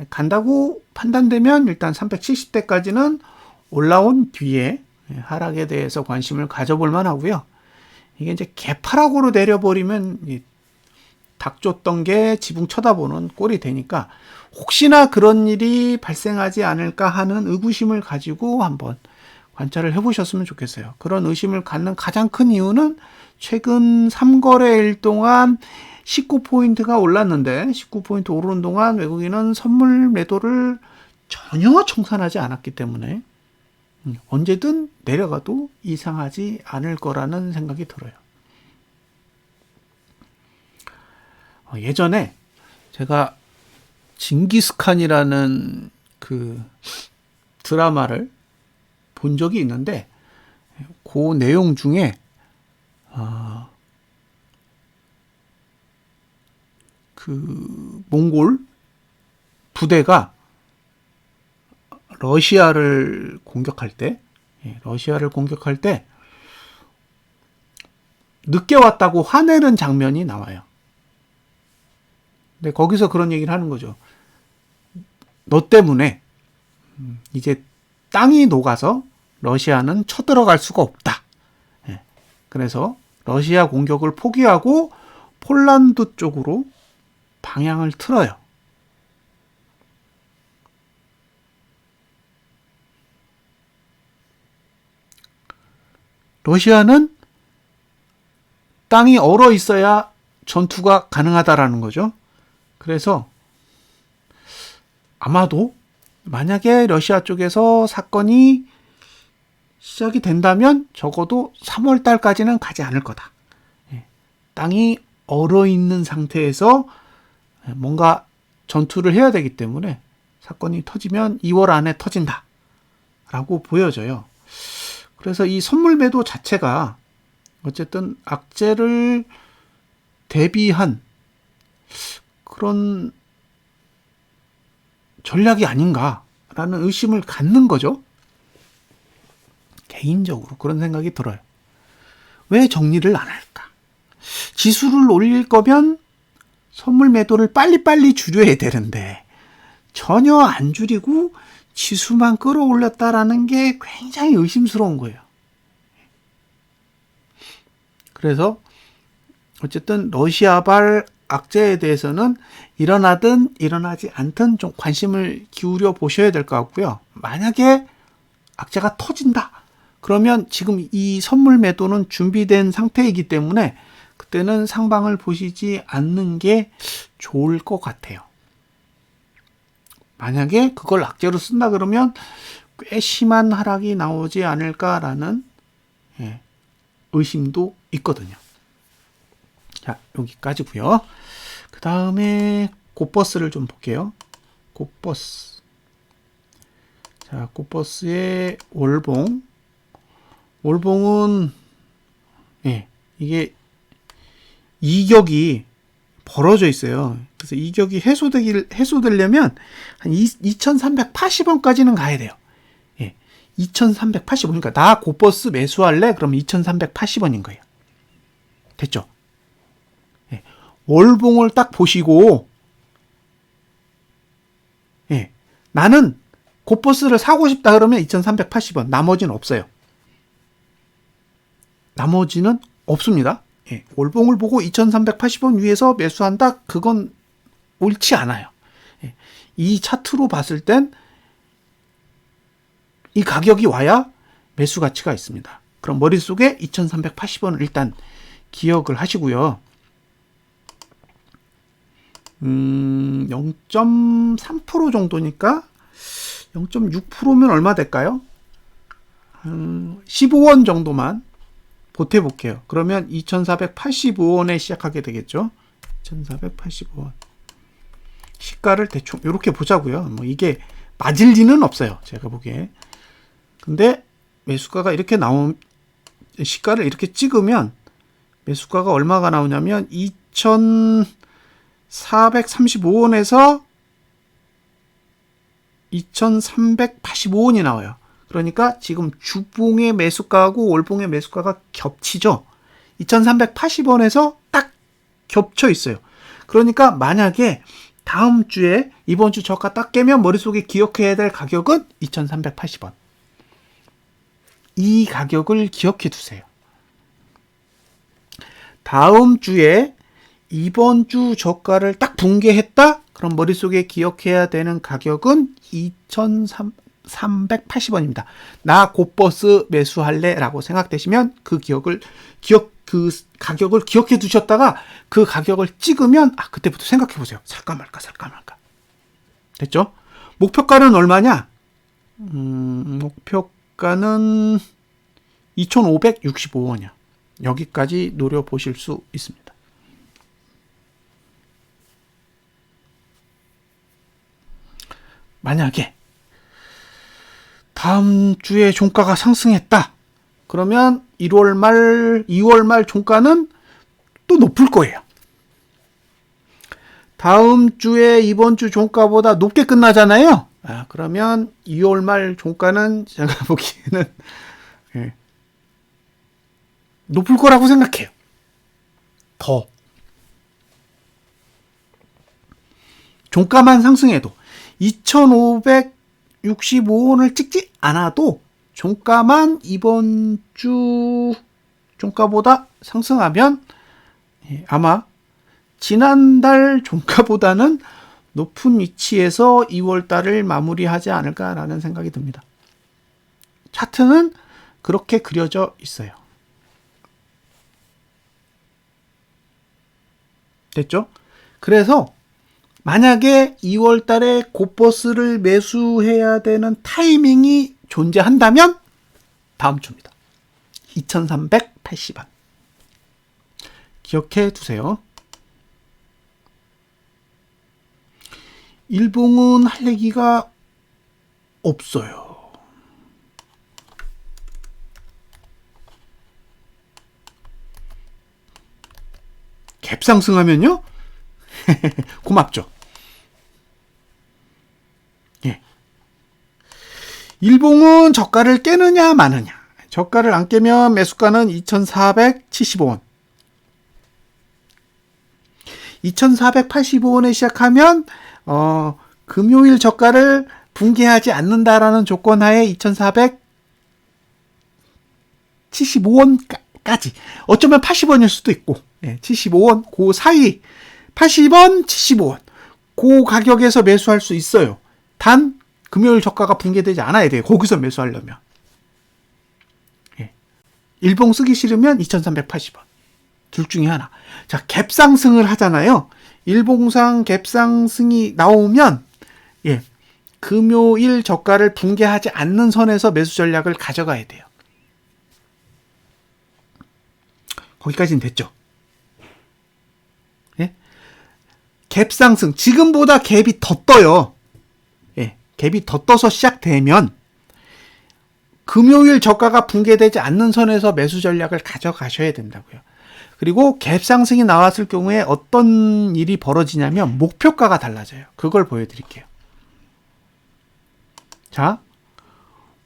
간다고 판단되면 일단 370대까지는 올라온 뒤에 하락에 대해서 관심을 가져볼 만하고요. 이게 이제 개파락으로 내려버리면 닥쳤던 게 지붕 쳐다보는 꼴이 되니까 혹시나 그런 일이 발생하지 않을까 하는 의구심을 가지고 한번 관찰을 해보셨으면 좋겠어요. 그런 의심을 갖는 가장 큰 이유는 최근 3거래일 동안 19포인트가 올랐는데 19포인트 오르는 동안 외국인은 선물 매도를 전혀 청산하지 않았기 때문에 언제든 내려가도 이상하지 않을 거라는 생각이 들어요. 예전에 제가 징기스칸이라는 그 드라마를 본 적이 있는데 그 내용 중에 그 몽골 부대가 러시아를 공격할 때 늦게 왔다고 화내는 장면이 나와요. 근데 거기서 그런 얘기를 하는 거죠. 너 때문에 이제 땅이 녹아서 러시아는 쳐들어갈 수가 없다. 그래서 러시아 공격을 포기하고 폴란드 쪽으로 방향을 틀어요. 러시아는 땅이 얼어 있어야 전투가 가능하다라는 거죠. 그래서 아마도 만약에 러시아 쪽에서 사건이 시작이 된다면 적어도 3월 달까지는 가지 않을 거다. 땅이 얼어 있는 상태에서 뭔가 전투를 해야 되기 때문에 사건이 터지면 2월 안에 터진다 라고 보여져요. 그래서 이 선물 매도 자체가 어쨌든 악재를 대비한 그런 전략이 아닌가라는 의심을 갖는 거죠. 개인적으로 그런 생각이 들어요. 왜 정리를 안 할까? 지수를 올릴 거면 선물 매도를 빨리빨리 줄여야 되는데 전혀 안 줄이고 지수만 끌어올렸다라는 게 굉장히 의심스러운 거예요. 그래서 어쨌든 러시아발 악재에 대해서는 일어나든 일어나지 않든 좀 관심을 기울여 보셔야 될 것 같고요. 만약에 악재가 터진다. 그러면 지금 이 선물 매도는 준비된 상태이기 때문에 그때는 상방을 보시지 않는 게 좋을 것 같아요. 만약에 그걸 악재로 쓴다 그러면 꽤 심한 하락이 나오지 않을까라는 의심도 있거든요. 자, 여기까지고요. 그 다음에 고버스를 좀 볼게요. 고버스. 자, 고버스의 월봉. 월봉은 이게 이격이 벌어져 있어요. 그래서 이격이 해소되려면 한 2,380원까지는 가야 돼요. 2,380원. 그러니까 나 고버스 매수할래? 그럼 2,380원인 거예요. 됐죠? 월봉을 딱 보시고 나는 고버스를 사고 싶다 그러면 2,380원. 나머지는 없어요. 나머지는 없습니다. 월봉을 보고 2,380원 위에서 매수한다? 그건 옳지 않아요. 이 차트로 봤을 땐 이 가격이 와야 매수 가치가 있습니다. 그럼 머릿속에 2,380원을 일단 기억을 하시고요. 0.3% 정도니까 0.6%면 얼마 될까요? 15원 정도만 보태볼게요. 그러면 2,485원에 시작하게 되겠죠. 2,485원. 시가를 대충 이렇게 보자고요. 뭐 이게 맞을 리는 없어요. 제가 보기에. 근데 매수가가 이렇게 시가를 이렇게 찍으면 매수가가 얼마가 나오냐면 2,435원에서 2,385원이 나와요. 그러니까 지금 주봉의 매수가하고 월봉의 매수가가 겹치죠. 2,380원에서 딱 겹쳐 있어요. 그러니까 만약에 다음 주에 이번 주 저가 딱 깨면 머릿속에 기억해야 될 가격은 2,380원. 이 가격을 기억해 두세요. 다음 주에 이번 주 저가를 딱 붕괴했다? 그럼 머릿속에 기억해야 되는 가격은 2,380원입니다. 나 곧버스 매수할래? 라고 생각되시면 그 가격을 기억해 두셨다가 그 가격을 찍으면, 그때부터 생각해 보세요. 살까 말까. 됐죠? 목표가는 얼마냐? 목표가는 2,565원이야. 여기까지 노려보실 수 있습니다. 만약에 다음 주에 종가가 상승했다. 그러면 1월 말, 2월 말 종가는 또 높을 거예요. 다음 주에 이번 주 종가보다 높게 끝나잖아요. 그러면 2월 말 종가는 제가 보기에는 높을 거라고 생각해요. 더. 종가만 상승해도 2,565원을 찍지 않아도 종가만 이번 주 종가보다 상승하면 아마 지난달 종가보다는 높은 위치에서 2월달을 마무리하지 않을까라는 생각이 듭니다. 차트는 그렇게 그려져 있어요. 됐죠? 그래서 만약에 2월달에 곧버스를 매수해야 되는 타이밍이 존재한다면 다음 주입니다. 2,380원. 기억해 두세요. 일봉은 할 얘기가 없어요. 갭상승하면요? 고맙죠. 예. 일봉은 저가를 깨느냐 마느냐. 저가를 안 깨면 매수가는 2,475원. 2,485원에 시작하면 금요일 저가를 붕괴하지 않는다라는 조건 하에 2,475원까지. 어쩌면 80원일 수도 있고, 75원, 그 사이, 80원, 75원. 그 가격에서 매수할 수 있어요. 단, 금요일 저가가 붕괴되지 않아야 돼요. 거기서 매수하려면. 일봉 쓰기 싫으면 2,380원. 둘 중에 하나. 자, 갭상승을 하잖아요. 일봉상 갭상승이 나오면, 금요일 저가를 붕괴하지 않는 선에서 매수 전략을 가져가야 돼요. 거기까지는 됐죠. 갭상승. 지금보다 갭이 더 떠요. 갭이 더 떠서 시작되면 금요일 저가가 붕괴되지 않는 선에서 매수 전략을 가져가셔야 된다고요. 그리고 갭상승이 나왔을 경우에 어떤 일이 벌어지냐면 목표가가 달라져요. 그걸 보여드릴게요. 자,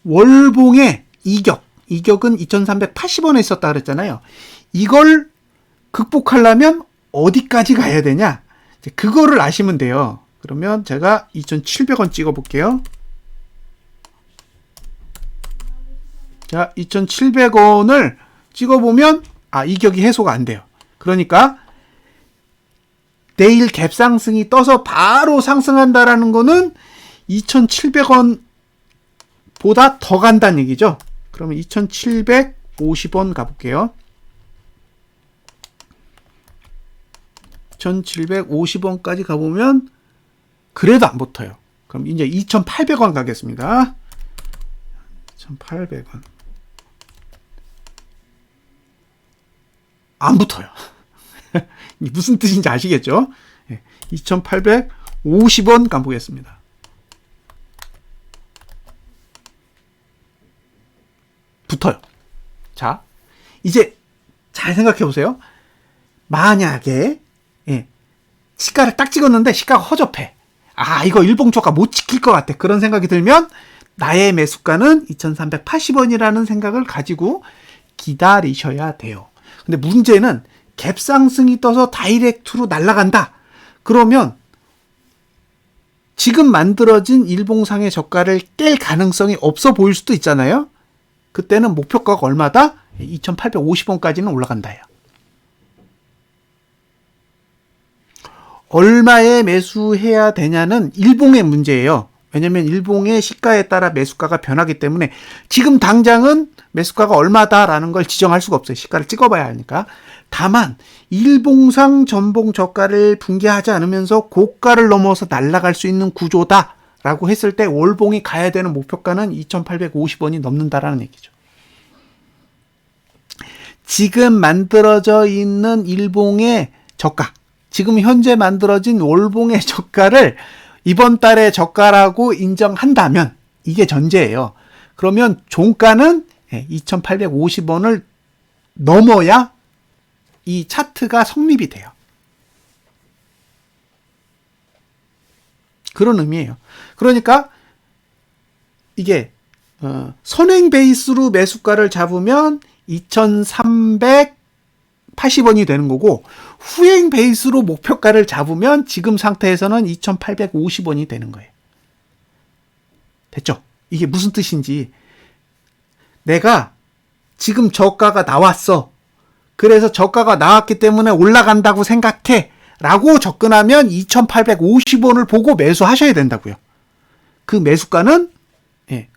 월봉의 이격은 2,380원에 있었다 그랬잖아요. 이걸 극복하려면 어디까지 가야 되냐? 그거를 아시면 돼요. 그러면 제가 2,700원 찍어볼게요. 자, 2,700원을 찍어보면 이격이 해소가 안 돼요. 그러니까 내일 갭상승이 떠서 바로 상승한다라는 거는 2,700원보다 더 간다는 얘기죠. 그러면 2,750원 가볼게요. 2,750원까지 가보면 그래도 안 붙어요. 그럼 이제 2,800원 가겠습니다. 2,800원. 안 붙어요. 무슨 뜻인지 아시겠죠? 2,850원 가보겠습니다. 붙어요. 자, 이제 잘 생각해 보세요. 만약에 시가를 딱 찍었는데 시가가 허접해. 이거 일봉 저가 못 지킬 것 같아. 그런 생각이 들면 나의 매수가는 2,380원이라는 생각을 가지고 기다리셔야 돼요. 근데 문제는 갭상승이 떠서 다이렉트로 날아간다. 그러면 지금 만들어진 일봉상의 저가를 깰 가능성이 없어 보일 수도 있잖아요. 그때는 목표가가 얼마다? 2,850원까지는 올라간다예요. 얼마에 매수해야 되냐는 일봉의 문제예요. 왜냐면 일봉의 시가에 따라 매수가가 변하기 때문에 지금 당장은 매수가가 얼마다라는 걸 지정할 수가 없어요. 시가를 찍어봐야 하니까. 다만 일봉상 전봉 저가를 붕괴하지 않으면서 고가를 넘어서 날아갈 수 있는 구조다라고 했을 때 월봉이 가야 되는 목표가는 2,850원이 넘는다라는 얘기죠. 지금 만들어져 있는 일봉의 저가, 지금 현재 만들어진 월봉의 저가를 이번 달의 저가라고 인정한다면 이게 전제예요. 그러면 종가는 2,850원을 넘어야 이 차트가 성립이 돼요. 그런 의미예요. 그러니까 이게 선행 베이스로 매수가를 잡으면 2,380원이 되는 거고 후행 베이스로 목표가를 잡으면 지금 상태에서는 2,850원이 되는 거예요. 됐죠? 이게 무슨 뜻인지. 내가 지금 저가가 나왔어. 그래서 저가가 나왔기 때문에 올라간다고 생각해. 라고 접근하면 2,850원을 보고 매수하셔야 된다고요. 그 매수가는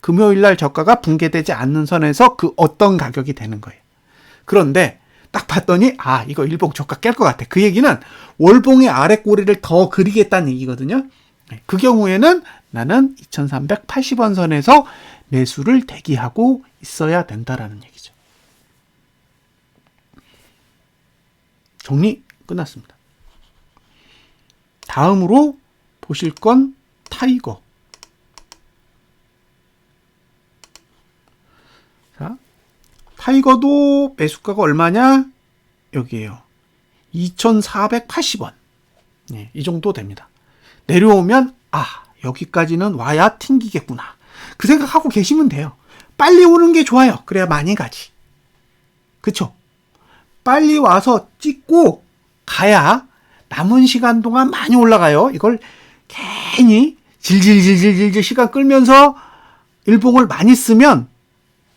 금요일날 저가가 붕괴되지 않는 선에서 그 어떤 가격이 되는 거예요. 그런데 딱 봤더니 이거 일봉 저가 깰 것 같아. 그 얘기는 월봉의 아랫꼬리를 더 그리겠다는 얘기거든요. 그 경우에는 나는 2,380원 선에서 매수를 대기하고 있어야 된다라는 얘기죠. 정리 끝났습니다. 다음으로 보실 건 타이거. 자, 타이거도 매수가가 얼마냐? 여기에요. 2,480원. 네, 이 정도 됩니다. 내려오면 여기까지는 와야 튕기겠구나. 그 생각하고 계시면 돼요. 빨리 오는 게 좋아요. 그래야 많이 가지. 그쵸? 빨리 와서 찍고 가야 남은 시간 동안 많이 올라가요. 이걸 괜히 질질질질질 시간 끌면서 일봉을 많이 쓰면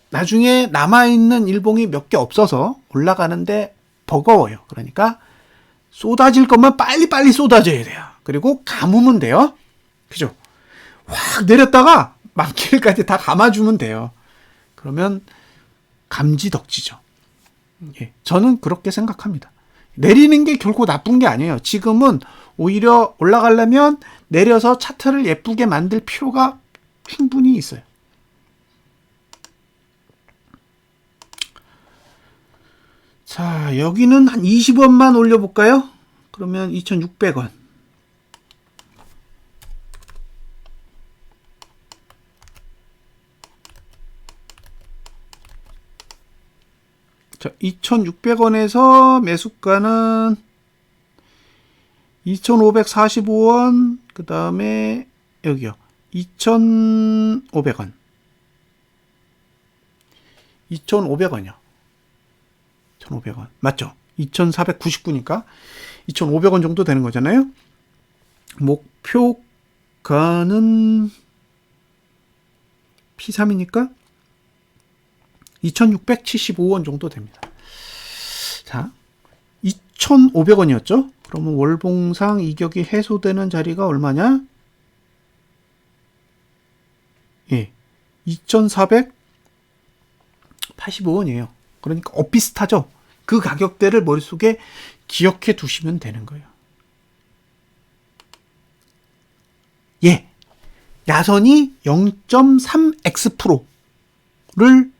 나중에 남아있는 일봉이 몇 개 없어서 올라가는데 버거워요. 그러니까 쏟아질 것만 빨리빨리 쏟아져야 돼요. 그리고 감으면 돼요. 그죠? 확 내렸다가 만킬까지 다 감아주면 돼요. 그러면 감지덕지죠. 저는 그렇게 생각합니다. 내리는 게 결코 나쁜 게 아니에요. 지금은 오히려 올라가려면 내려서 차트를 예쁘게 만들 필요가 충분히 있어요. 자, 여기는 한 20원만 올려볼까요? 그러면 2,600원. 자, 2,600원에서 매수가는 2,545원, 그 다음에 여기요. 2,500원. 2,500원이요. 1,500원. 맞죠? 2,499니까 2,500원 정도 되는 거잖아요. 목표가는 P3이니까 2,675원 정도 됩니다. 자, 2,500원이었죠? 그러면 월봉상 이격이 해소되는 자리가 얼마냐? 2,485원이에요. 그러니까 비슷하죠? 그 가격대를 머릿속에 기억해 두시면 되는 거예요. 야선이 0.3x%를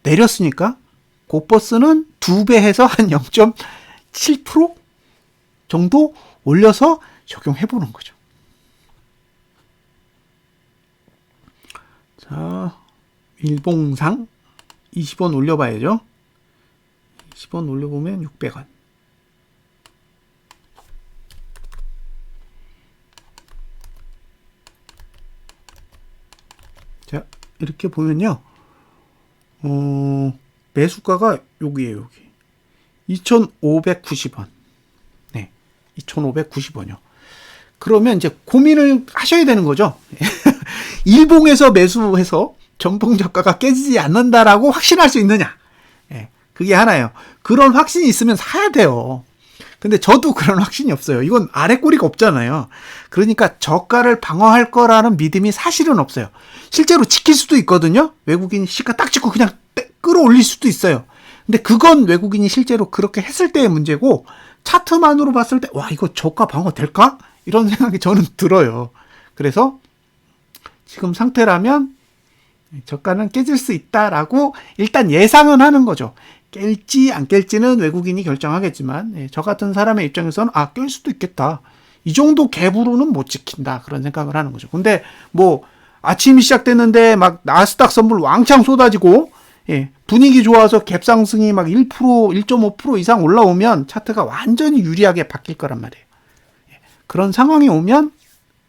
내렸으니까 고버스는 2배 해서 한 0.7% 정도 올려서 적용해 보는 거죠. 자, 일봉상 20원 올려봐야죠. 20원 올려보면 600원. 자, 이렇게 보면요. 매수가가 여기에요, 여기. 2,590원. 네. 2,590원이요. 그러면 이제 고민을 하셔야 되는 거죠. 일봉에서 매수해서 전봉 저가가 깨지지 않는다라고 확신할 수 있느냐. 그게 하나예요. 그런 확신이 있으면 사야 돼요. 근데 저도 그런 확신이 없어요. 이건 아래 꼬리가 없잖아요. 그러니까 저가를 방어할 거라는 믿음이 사실은 없어요. 실제로 지킬 수도 있거든요. 외국인이 시가 딱 찍고 그냥 끌어올릴 수도 있어요. 근데 그건 외국인이 실제로 그렇게 했을 때의 문제고, 차트만으로 봤을 때 와, 이거 저가 방어 될까? 이런 생각이 저는 들어요. 그래서 지금 상태라면 저가는 깨질 수 있다라고 일단 예상은 하는 거죠. 깰지 안 깰지는 외국인이 결정하겠지만, 저 같은 사람의 입장에서는 깰 수도 있겠다. 이 정도 갭으로는 못 지킨다. 그런 생각을 하는 거죠. 근데 뭐 아침이 시작됐는데 막 나스닥 선물 왕창 쏟아지고, 분위기 좋아서 갭 상승이 막 1%, 1.5% 이상 올라오면 차트가 완전히 유리하게 바뀔 거란 말이에요. 그런 상황이 오면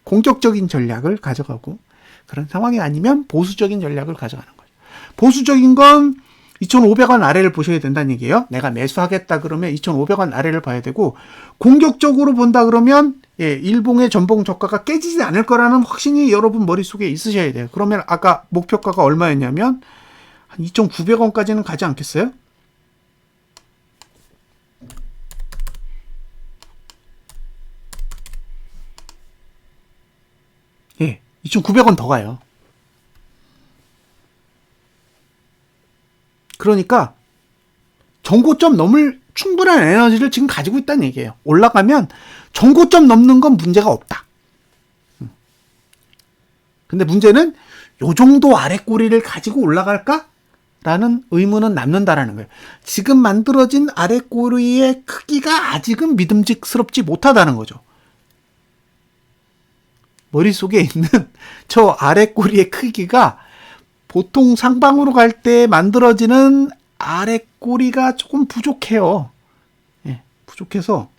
공격적인 전략을 가져가고, 그런 상황이 아니면 보수적인 전략을 가져가는 거죠. 보수적인 건 2,500원 아래를 보셔야 된다는 얘기예요. 내가 매수하겠다 그러면 2,500원 아래를 봐야 되고, 공격적으로 본다 그러면 일봉의 전봉 저가가 깨지지 않을 거라는 확신이 여러분 머릿속에 있으셔야 돼요. 그러면 아까 목표가가 얼마였냐면 한 2,900원까지는 가지 않겠어요? 예, 2,900원 더 가요. 그러니까 전고점 넘을 충분한 에너지를 지금 가지고 있다는 얘기예요. 올라가면 전고점 넘는 건 문제가 없다. 근데 문제는 요 정도 아래 꼬리를 가지고 올라갈까? 라는 의문은 남는다라는 거예요. 지금 만들어진 아래 꼬리의 크기가 아직은 믿음직스럽지 못하다는 거죠. 머릿속에 있는 저 아래 꼬리의 크기가 보통 상방으로 갈 때 만들어지는 아래 꼬리가 조금 부족해요. 부족해서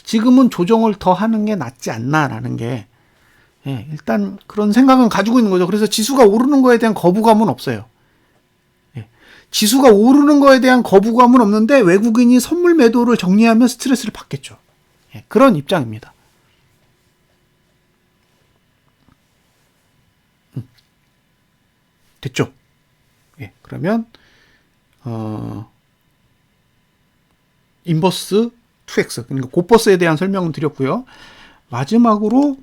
지금은 조정을 더 하는 게 낫지 않나라는 게, 일단 그런 생각은 가지고 있는 거죠. 그래서 지수가 오르는 거에 대한 거부감은 없어요. 지수가 오르는 거에 대한 거부감은 없는데 외국인이 선물 매도를 정리하면 스트레스를 받겠죠. 그런 입장입니다. 됐죠? 그러면 인버스 2X, 그러니까 고버스에 대한 설명은 드렸고요. 마지막으로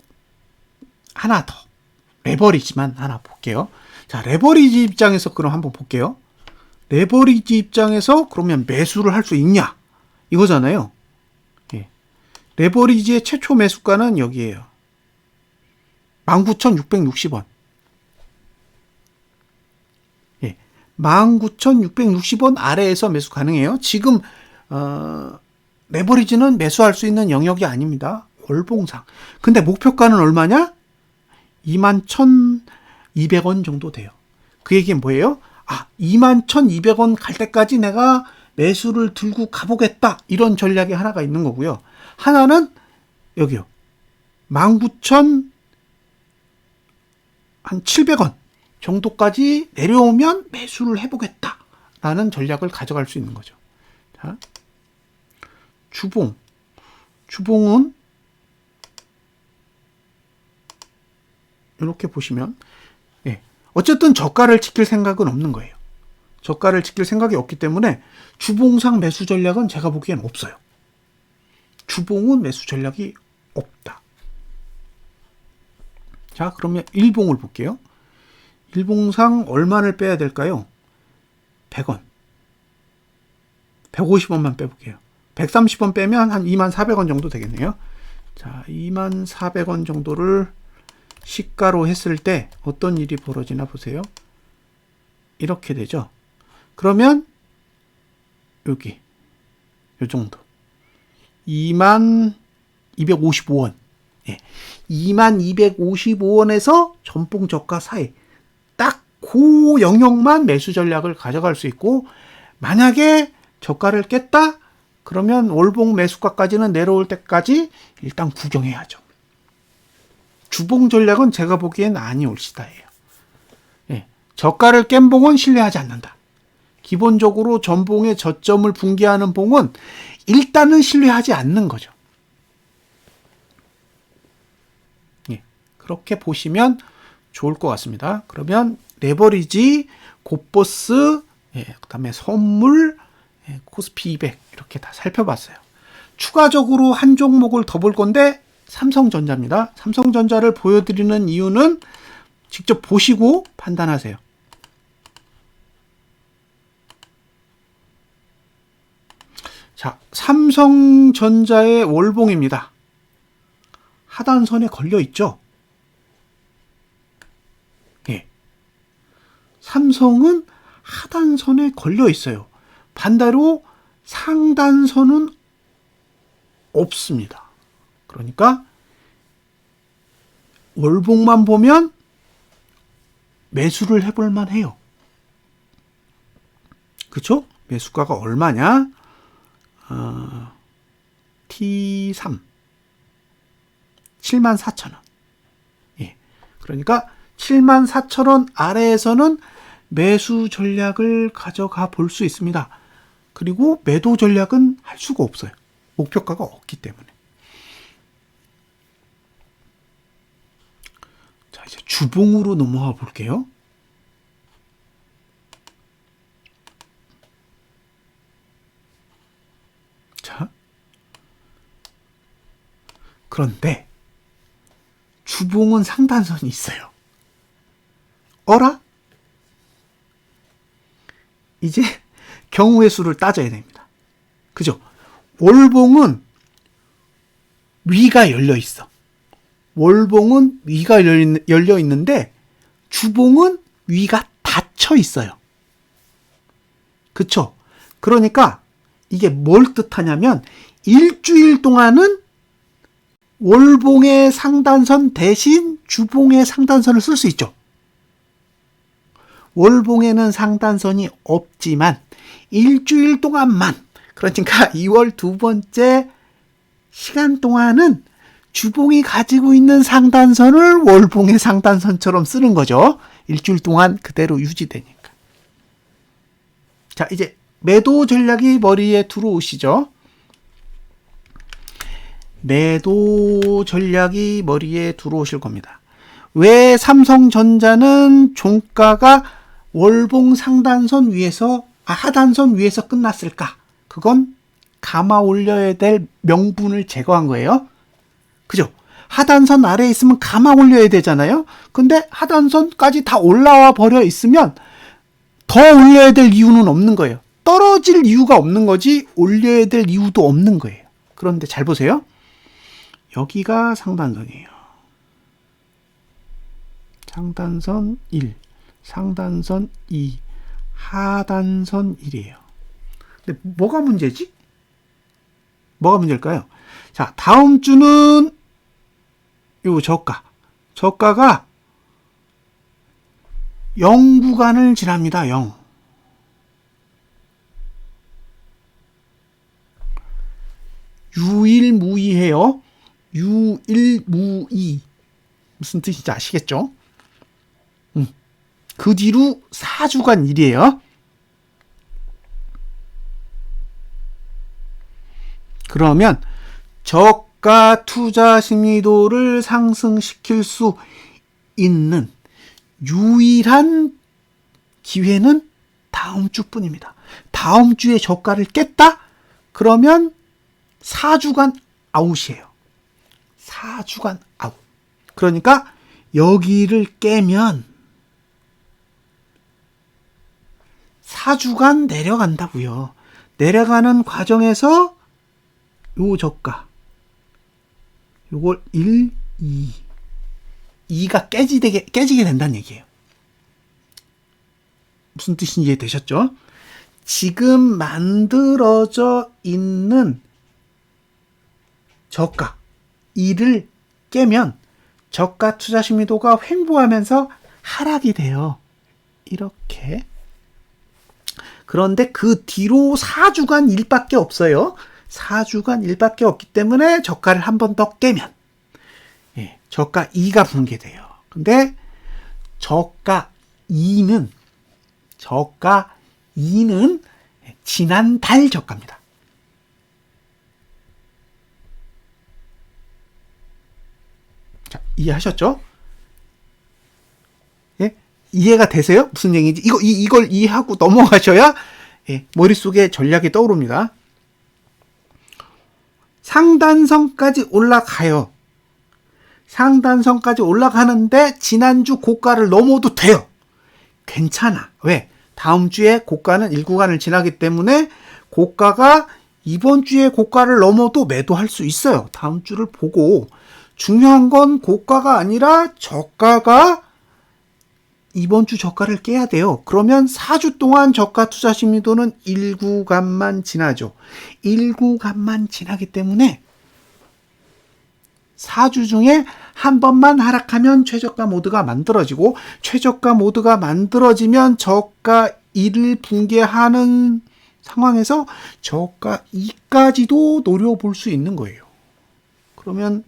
하나 더, 레버리지만 하나 볼게요. 자, 레버리지 입장에서 그럼 한번 볼게요. 레버리지 입장에서 그러면 매수를 할 수 있냐? 이거잖아요. 레버리지의 최초 매수가는 여기에요. 19,660원. 19,660원 아래에서 매수 가능해요. 지금 레버리지는 매수할 수 있는 영역이 아닙니다. 월봉상. 근데 목표가는 얼마냐? 21,200원 정도 돼요. 그 얘기는 뭐예요? 21,200원 갈 때까지 내가 매수를 들고 가보겠다. 이런 전략이 하나가 있는 거고요. 하나는 여기요. 19,700원 정도까지 내려오면 매수를 해보겠다. 라는 전략을 가져갈 수 있는 거죠. 자, 주봉은 이렇게 보시면, 어쨌든 저가를 지킬 생각은 없는 거예요. 저가를 지킬 생각이 없기 때문에 주봉상 매수 전략은 제가 보기엔 없어요. 주봉은 매수 전략이 없다. 자, 그러면 일봉을 볼게요. 일봉상 얼마를 빼야 될까요? 100원. 150원만 빼볼게요. 130원 빼면 한 24,000원 정도 되겠네요. 자, 24,000원 정도를 시가로 했을 때 어떤 일이 벌어지나 보세요. 이렇게 되죠. 그러면 여기 요 정도 22,255원. 22,255원에서 전봉 저가 사이 딱 그 영역만 매수 전략을 가져갈 수 있고, 만약에 저가를 깼다 그러면 월봉 매수가까지는 내려올 때까지 일단 구경해야죠. 주봉 전략은 제가 보기엔 아니올 시다예요. 저가를 깬 봉은 신뢰하지 않는다. 기본적으로 전봉의 저점을 붕괴하는 봉은 일단은 신뢰하지 않는 거죠. 그렇게 보시면 좋을 것 같습니다. 그러면 레버리지, 고버스, 그 다음에 선물, 코스피 200 이렇게 다 살펴봤어요. 추가적으로 한 종목을 더 볼 건데 삼성전자입니다. 삼성전자를 보여드리는 이유는 직접 보시고 판단하세요. 자, 삼성전자의 월봉입니다. 하단선에 걸려 있죠? 예. 삼성은 하단선에 걸려 있어요. 반대로 상단선은 없습니다. 그러니까 월봉만 보면 매수를 해볼 만해요. 그쵸? 매수가가 얼마냐? T3 74,000원. 예. 그러니까 74,000원 아래에서는 매수 전략을 가져가 볼 수 있습니다. 그리고 매도 전략은 할 수가 없어요. 목표가가 없기 때문에. 자, 이제 주봉으로 넘어가 볼게요. 자. 그런데 주봉은 상단선이 있어요. 어라? 이제 경우의 수를 따져야 됩니다. 그죠? 월봉은 위가 열려 있어. 월봉은 위가 열려 있는데 주봉은 위가 닫혀 있어요. 그쵸? 그러니까 이게 뭘 뜻하냐면 일주일 동안은 월봉의 상단선 대신 주봉의 상단선을 쓸 수 있죠. 월봉에는 상단선이 없지만 일주일 동안만, 그러니까 2월 두 번째 시간 동안은 주봉이 가지고 있는 상단선을 월봉의 상단선처럼 쓰는 거죠. 일주일 동안 그대로 유지되니까. 자, 이제 매도 전략이 머리에 들어오시죠. 매도 전략이 머리에 들어오실 겁니다. 왜 삼성전자는 종가가 월봉 상단선 위에서, 하단선 위에서 끝났을까? 그건 감아 올려야 될 명분을 제거한 거예요. 그죠? 하단선 아래에 있으면 감아 올려야 되잖아요. 근데 하단선까지 다 올라와 버려 있으면 더 올려야 될 이유는 없는 거예요. 떨어질 이유가 없는 거지 올려야 될 이유도 없는 거예요. 그런데 잘 보세요. 여기가 상단선이에요. 상단선 1, 상단선 2, 하단선 1이에요. 근데 뭐가 문제지? 뭐가 문제일까요? 자, 다음 주는 요 저가가 0 구간을 지납니다. 0. 유일무이해요. 유일무이. 무슨 뜻인지 아시겠죠? 그 뒤로 4주간 일이에요. 그러면 저가 투자 심리도를 상승시킬 수 있는 유일한 기회는 다음 주뿐입니다. 다음 주에 저가를 깼다? 그러면 4주간 아웃이에요. 4주간 아웃. 그러니까 여기를 깨면 4주간 내려간다고요. 내려가는 과정에서 요 저가, 요걸 1, 2, 2가 깨지게 된다는 얘기예요. 무슨 뜻인지 이해되셨죠? 지금 만들어져 있는 저가 2를 깨면 저가 투자 심리도가 횡보하면서 하락이 돼요. 이렇게. 그런데 그 뒤로 4주간 일밖에 없어요. 4주간 일밖에 없기 때문에 저가를 한 번 더 깨면 저가 2가 붕괴돼요. 근데 저가 2는 지난달 저가입니다. 자, 이해하셨죠? 예? 이해가 되세요? 무슨 얘기인지 이걸 이해하고 넘어가셔야 머릿속에 전략이 떠오릅니다. 상단선까지 올라가요. 상단선까지 올라가는데 지난주 고가를 넘어도 돼요. 괜찮아. 왜? 다음 주에 고가는 1구간을 지나기 때문에 고가가 이번 주에 고가를 넘어도 매도할 수 있어요. 다음 주를 보고. 중요한 건 고가가 아니라 저가가 이번 주 저가를 깨야 돼요. 그러면 4주 동안 저가 투자 심리도는 1구간만 지나죠. 1구간만 지나기 때문에 4주 중에 한 번만 하락하면 최저가 모드가 만들어지고, 최저가 모드가 만들어지면 저가 1을 붕괴하는 상황에서 저가 2까지도 노려볼 수 있는 거예요. 그러면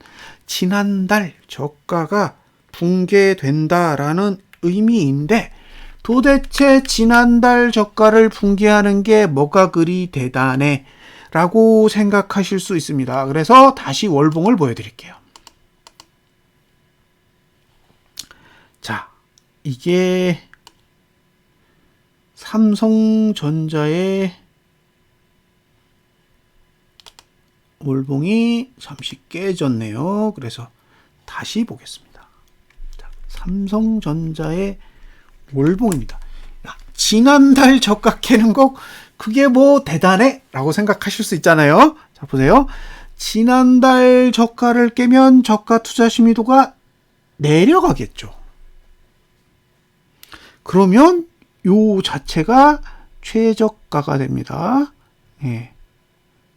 지난달 저가가 붕괴된다라는 의미인데, 도대체 지난달 저가를 붕괴하는 게 뭐가 그리 대단해? 라고 생각하실 수 있습니다. 그래서 다시 월봉을 보여드릴게요. 자, 이게 삼성전자의 월봉이 잠시 깨졌네요. 그래서 다시 보겠습니다. 자, 삼성전자의 월봉입니다. 야, 지난달 저가 깨는 거 그게 뭐 대단해? 라고 생각하실 수 있잖아요. 자, 보세요. 지난달 저가를 깨면 저가 투자 심의도가 내려가겠죠. 그러면 요 자체가 최저가가 됩니다. 예.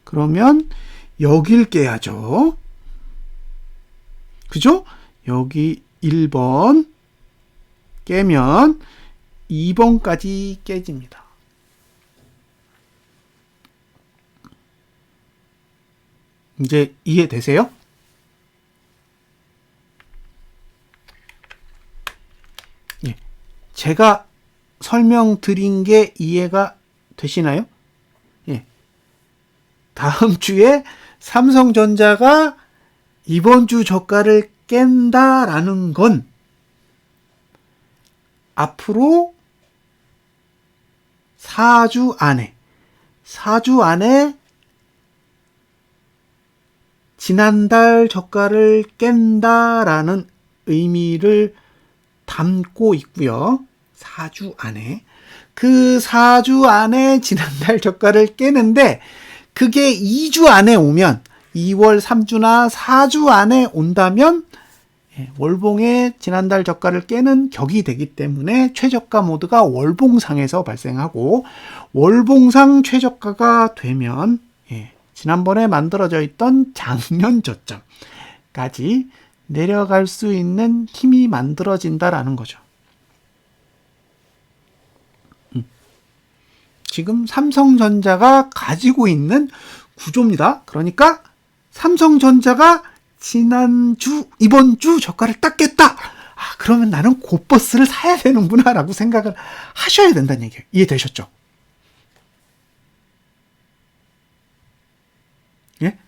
그러면 여길 깨야죠. 그죠? 여기 1번 깨면 2번까지 깨집니다. 이제 이해되세요? 예. 제가 설명드린 게 이해가 되시나요? 예. 다음 주에 삼성전자가 이번 주 저가를 깬다라는 건 앞으로 4주 안에 지난달 저가를 깬다라는 의미를 담고 있고요. 4주 안에. 그 4주 안에 지난달 저가를 깨는데, 그게 2주 안에 오면, 2월 3주나 4주 안에 온다면 월봉의 지난달 저가를 깨는 격이 되기 때문에 최저가 모드가 월봉상에서 발생하고, 월봉상 최저가가 되면 지난번에 만들어져 있던 작년 저점까지 내려갈 수 있는 힘이 만들어진다라는 거죠. 지금 삼성전자가 가지고 있는 구조입니다. 그러니까 삼성전자가 이번 주 저가를 딱 깼다. 그러면 나는 곧버스를 사야 되는구나 라고 생각을 하셔야 된다는 얘기예요. 이해되셨죠? 예?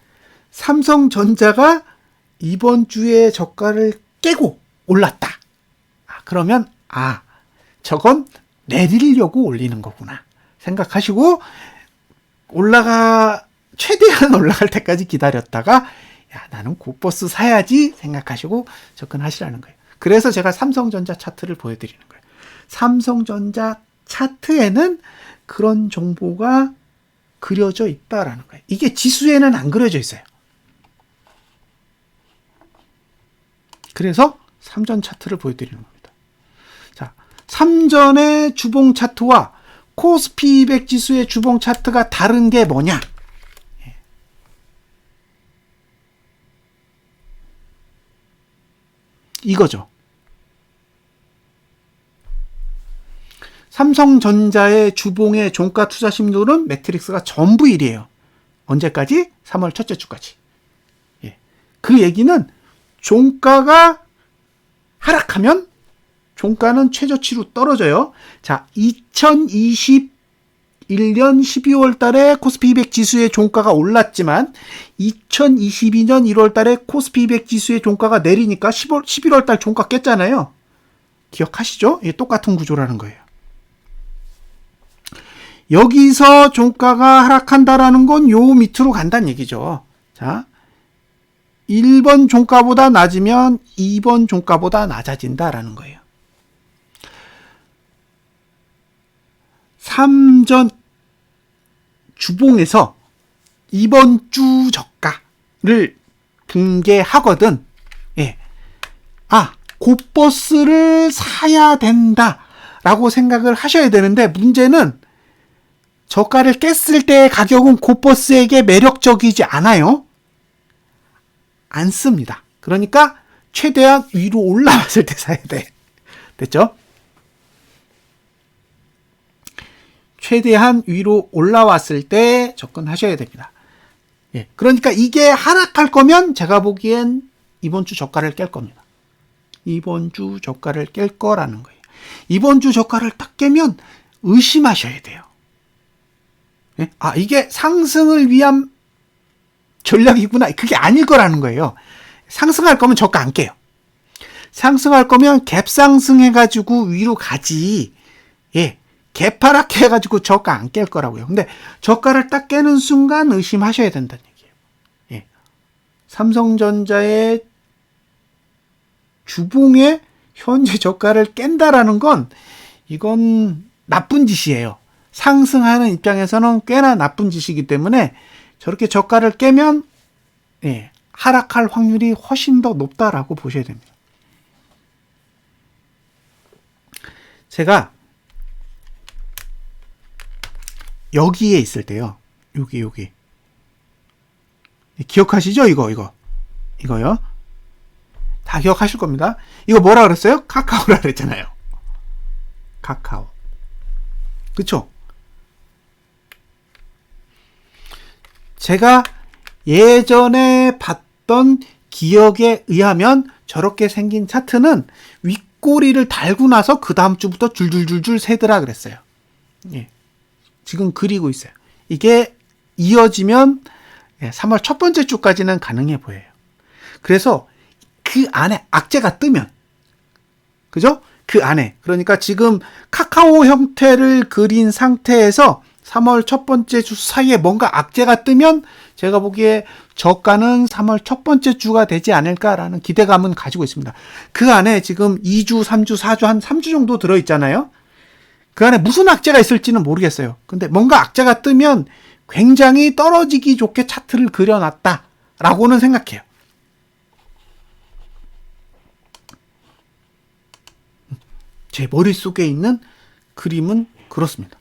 삼성전자가 이번 주에 저가를 깨고 올랐다. 그러면 저건 내리려고 올리는 거구나 생각하시고, 최대한 올라갈 때까지 기다렸다가 나는 곧버스 사야지 생각하시고 접근하시라는 거예요. 그래서 제가 삼성전자 차트를 보여드리는 거예요. 삼성전자 차트에는 그런 정보가 그려져 있다라는 거예요. 이게 지수에는 안 그려져 있어요. 그래서 삼전 차트를 보여드리는 겁니다. 자, 삼전의 주봉 차트와 코스피 200 지수의 주봉 차트가 다른 게 뭐냐? 이거죠. 삼성전자의 주봉의 종가 투자 심리도는 매트릭스가 전부 1이에요. 언제까지? 3월 첫째 주까지. 그 얘기는 종가가 하락하면 종가는 최저치로 떨어져요. 자, 2021년 12월 달에 코스피 200 지수의 종가가 올랐지만 2022년 1월 달에 코스피 200 지수의 종가가 내리니까 11월 달 종가 깼잖아요. 기억하시죠? 똑같은 구조라는 거예요. 여기서 종가가 하락한다라는 건 요 밑으로 간다는 얘기죠. 자, 1번 종가보다 낮으면 2번 종가보다 낮아진다라는 거예요. 3전 주봉에서 이번 주 저가를 붕괴하거든. 예. 곧버스를 사야 된다라고 생각을 하셔야 되는데, 문제는 저가를 깼을 때의 가격은 곧버스에게 매력적이지 않아요. 안 씁니다. 그러니까 최대한 위로 올라왔을 때 사야 돼. 됐죠? 최대한 위로 올라왔을 때 접근하셔야 됩니다. 예. 그러니까 이게 하락할 거면 제가 보기엔 이번 주 저가를 깰 겁니다. 이번 주 저가를 깰 거라는 거예요. 이번 주 저가를 딱 깨면 의심하셔야 돼요. 예? 이게 상승을 위한 전략이구나. 그게 아닐 거라는 거예요. 상승할 거면 저가 안 깨요. 상승할 거면 갭 상승해가지고 위로 가지. 예. 갭 하락해가지고 저가 안 깰 거라고요. 근데 저가를 딱 깨는 순간 의심하셔야 된다는 얘기예요. 예. 삼성전자의 주봉의 현재 저가를 깬다라는 건 이건 나쁜 짓이에요. 상승하는 입장에서는 꽤나 나쁜 짓이기 때문에 저렇게 저가를 깨면 하락할 확률이 훨씬 더 높다라고 보셔야 됩니다. 제가 여기에 있을 때요. 여기 기억하시죠? 이거요. 다 기억하실 겁니다. 이거 뭐라 그랬어요? 카카오라 그랬잖아요. 카카오. 그쵸? 제가 예전에 봤던 기억에 의하면 저렇게 생긴 차트는 윗꼬리를 달고 나서 그 다음 주부터 줄줄줄줄 세더라 그랬어요. 예. 지금 그리고 있어요. 이게 이어지면 3월 첫 번째 주까지는 가능해 보여요. 그래서 그 안에 악재가 뜨면, 그죠? 그 안에. 그러니까 지금 카카오 형태를 그린 상태에서 3월 첫 번째 주 사이에 뭔가 악재가 뜨면 제가 보기에 저가는 3월 첫 번째 주가 되지 않을까라는 기대감은 가지고 있습니다. 그 안에 지금 2주, 3주, 4주, 한 3주 정도 들어있잖아요. 그 안에 무슨 악재가 있을지는 모르겠어요. 근데 뭔가 악재가 뜨면 굉장히 떨어지기 좋게 차트를 그려놨다라고는 생각해요. 제 머릿속에 있는 그림은 그렇습니다.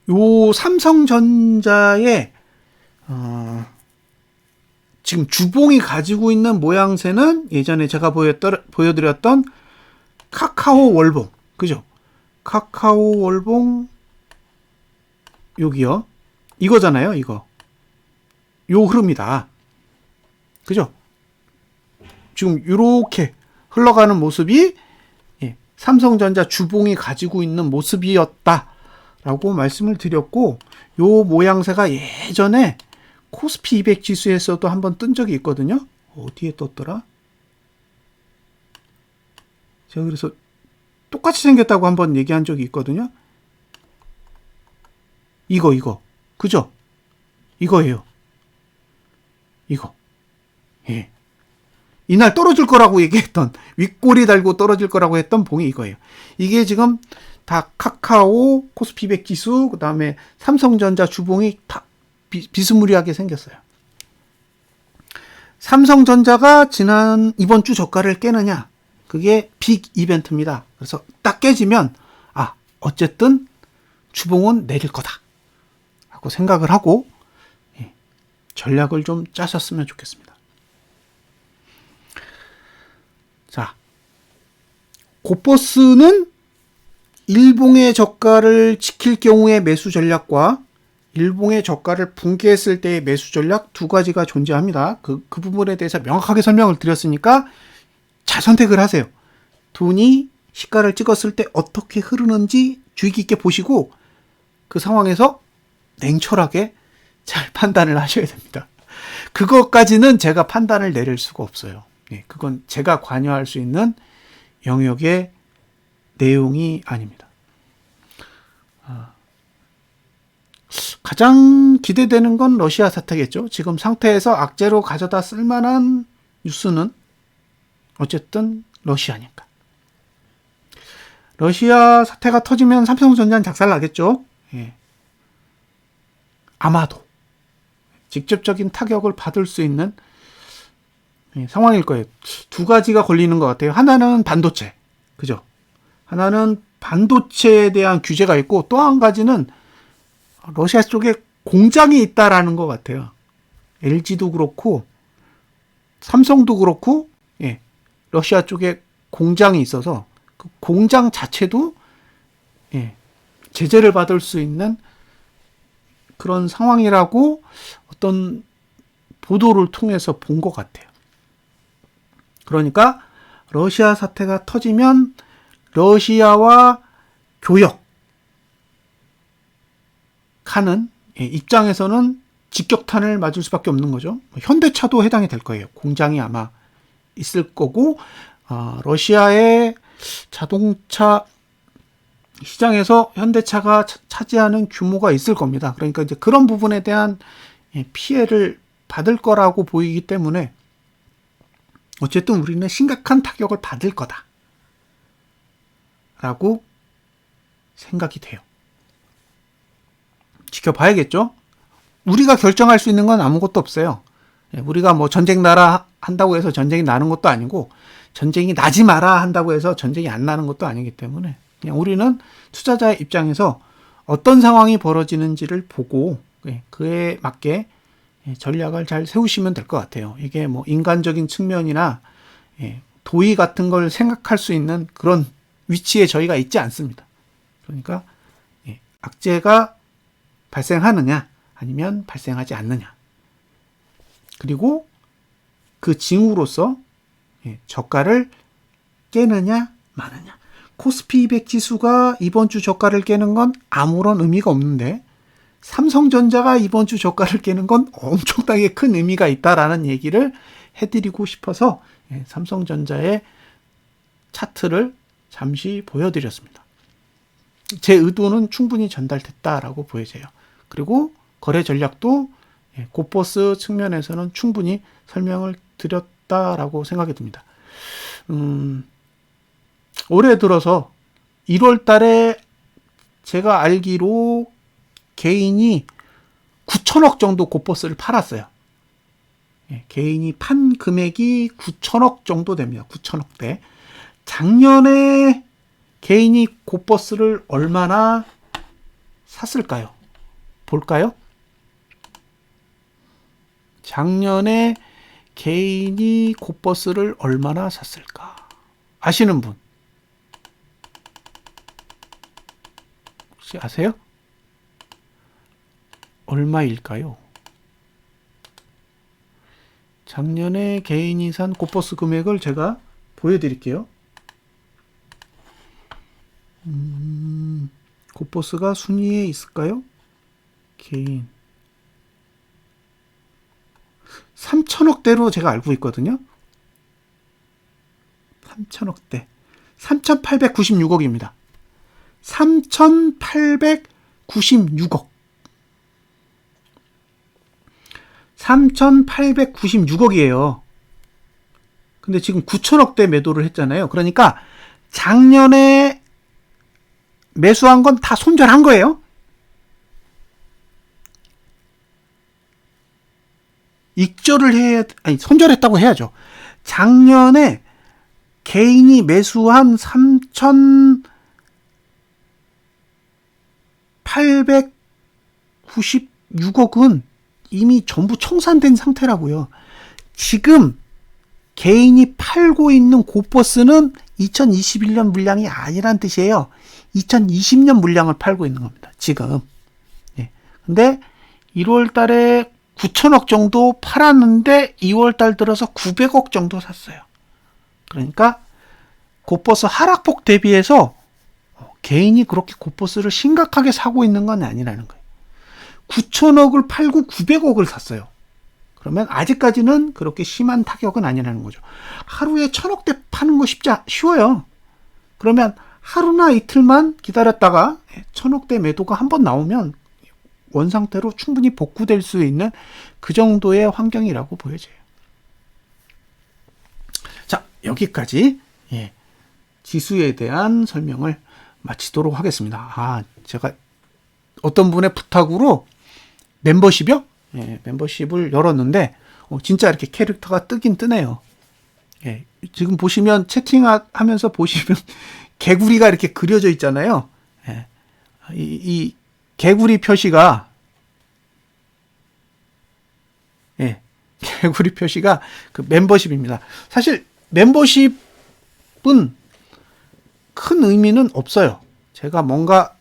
요 삼성전자의 지금 주봉이 가지고 있는 모양새는 예전에 제가 보여드렸던 카카오 월봉, 그죠? 카카오 월봉 여기요. 이거잖아요, 이거. 요 흐름이다. 그죠? 지금 이렇게 흘러가는 모습이 삼성전자 주봉이 가지고 있는 모습이었다라고 말씀을 드렸고, 요 모양새가 예전에 코스피 200 지수에서도 한번 뜬 적이 있거든요. 어디에 떴더라? 제가 그래서 똑같이 생겼다고 한번 얘기한 적이 있거든요. 이거. 그죠? 이거예요. 이거. 예. 이날 떨어질 거라고 얘기했던, 윗꼬리 달고 떨어질 거라고 했던 봉이 이거예요. 이게 지금 다 카카오, 코스피 100 지수, 그 다음에 삼성전자 주봉이 다 비스무리하게 생겼어요. 삼성전자가 이번 주 저가를 깨느냐? 그게 빅 이벤트입니다. 그래서 딱 깨지면, 어쨌든 주봉은 내릴 거다. 라고 생각을 하고, 전략을 좀 짜셨으면 좋겠습니다. 자, 곧버스는 일봉의 저가를 지킬 경우의 매수 전략과 일봉의 저가를 붕괴했을 때의 매수 전략 두 가지가 존재합니다. 그 부분에 대해서 명확하게 설명을 드렸으니까 잘 선택을 하세요. 돈이 시가를 찍었을 때 어떻게 흐르는지 주의 깊게 보시고 그 상황에서 냉철하게 잘 판단을 하셔야 됩니다. 그것까지는 제가 판단을 내릴 수가 없어요. 그건 제가 관여할 수 있는 영역에 내용이 아닙니다. 가장 기대되는 건 러시아 사태겠죠. 지금 상태에서 악재로 가져다 쓸만한 뉴스는 어쨌든 러시아니까. 러시아 사태가 터지면 삼성전자는 작살나겠죠. 예. 아마도 직접적인 타격을 받을 수 있는 상황일 거예요. 두 가지가 걸리는 것 같아요. 하나는 반도체, 그죠? 하나는 반도체에 대한 규제가 있고, 또 한 가지는 러시아 쪽에 공장이 있다라는 것 같아요. LG도 그렇고 삼성도 그렇고, 예, 러시아 쪽에 공장이 있어서 그 공장 자체도 제재를 받을 수 있는 그런 상황이라고 어떤 보도를 통해서 본 것 같아요. 그러니까 러시아 사태가 터지면 러시아와 교역하는 입장에서는 직격탄을 맞을 수밖에 없는 거죠. 현대차도 해당이 될 거예요. 공장이 아마 있을 거고, 러시아의 자동차 시장에서 현대차가 차지하는 규모가 있을 겁니다. 그러니까 이제 그런 부분에 대한 피해를 받을 거라고 보이기 때문에 어쨌든 우리는 심각한 타격을 받을 거다 라고 생각이 돼요. 지켜봐야겠죠? 우리가 결정할 수 있는 건 아무것도 없어요. 우리가 뭐 전쟁 나라 한다고 해서 전쟁이 나는 것도 아니고, 전쟁이 나지 마라 한다고 해서 전쟁이 안 나는 것도 아니기 때문에 그냥 우리는 투자자의 입장에서 어떤 상황이 벌어지는지를 보고 그에 맞게 전략을 잘 세우시면 될 것 같아요. 이게 뭐 인간적인 측면이나 도의 같은 걸 생각할 수 있는 그런 위치에 저희가 있지 않습니다. 그러니까 악재가 발생하느냐 아니면 발생하지 않느냐, 그리고 그 징후로서 저가를 깨느냐 마느냐. 코스피 200 지수가 이번 주 저가를 깨는 건 아무런 의미가 없는데, 삼성전자가 이번 주 저가를 깨는 건 엄청나게 큰 의미가 있다라는 얘기를 해드리고 싶어서 삼성전자의 차트를 잠시 보여드렸습니다. 제 의도는 충분히 전달됐다라고 보여져요. 그리고 거래 전략도 고버스 측면에서는 충분히 설명을 드렸다라고 생각이 듭니다. 올해 들어서 1월 달에 제가 알기로 개인이 9천억 정도 고버스를 팔았어요. 개인이 판 금액이 9천억 정도 됩니다. 9천억대. 작년에 개인이 고버스를 얼마나 샀을까요? 볼까요? 작년에 개인이 고버스를 얼마나 샀을까? 아시는 분? 혹시 아세요? 얼마일까요? 작년에 개인이 산 고버스 금액을 제가 보여드릴게요. 고버스가 순위에 있을까요? 개인 3천억대로 제가 알고 있거든요. 3천억대 3,896억입니다. 3,896억 3,896억이에요. 근데 지금 9천억대 매도를 했잖아요. 그러니까 작년에 매수한 건 다 손절한 거예요. 손절했다고 해야죠. 작년에 개인이 매수한 3,896억은 이미 전부 청산된 상태라고요. 지금 개인이 팔고 있는 고버스는 2021년 물량이 아니란 뜻이에요. 2020년 물량을 팔고 있는 겁니다. 지금. 근데 1월 달에 9천억 정도 팔았는데 2월 달 들어서 900억 정도 샀어요. 그러니까 고버스 하락폭 대비해서 개인이 그렇게 고버스를 심각하게 사고 있는 건 아니라는 거예요. 9천억을 팔고 900억을 샀어요. 그러면 아직까지는 그렇게 심한 타격은 아니라는 거죠. 하루에 1,000억대 파는 거 쉬워요. 그러면 하루나 이틀만 기다렸다가 1000억대 매도가 한번 나오면 원상태로 충분히 복구될 수 있는 그 정도의 환경이라고 보여져요. 자, 여기까지 지수에 대한 설명을 마치도록 하겠습니다. 제가 어떤 분의 부탁으로 멤버십이요? 멤버십을 열었는데 진짜 이렇게 캐릭터가 뜨긴 뜨네요. 지금 보시면 채팅하면서 보시면 개구리가 이렇게 그려져 있잖아요. 이 개구리 표시가 개구리 표시가 그 멤버십입니다. 사실 멤버십은 큰 의미는 없어요. 제가 뭔가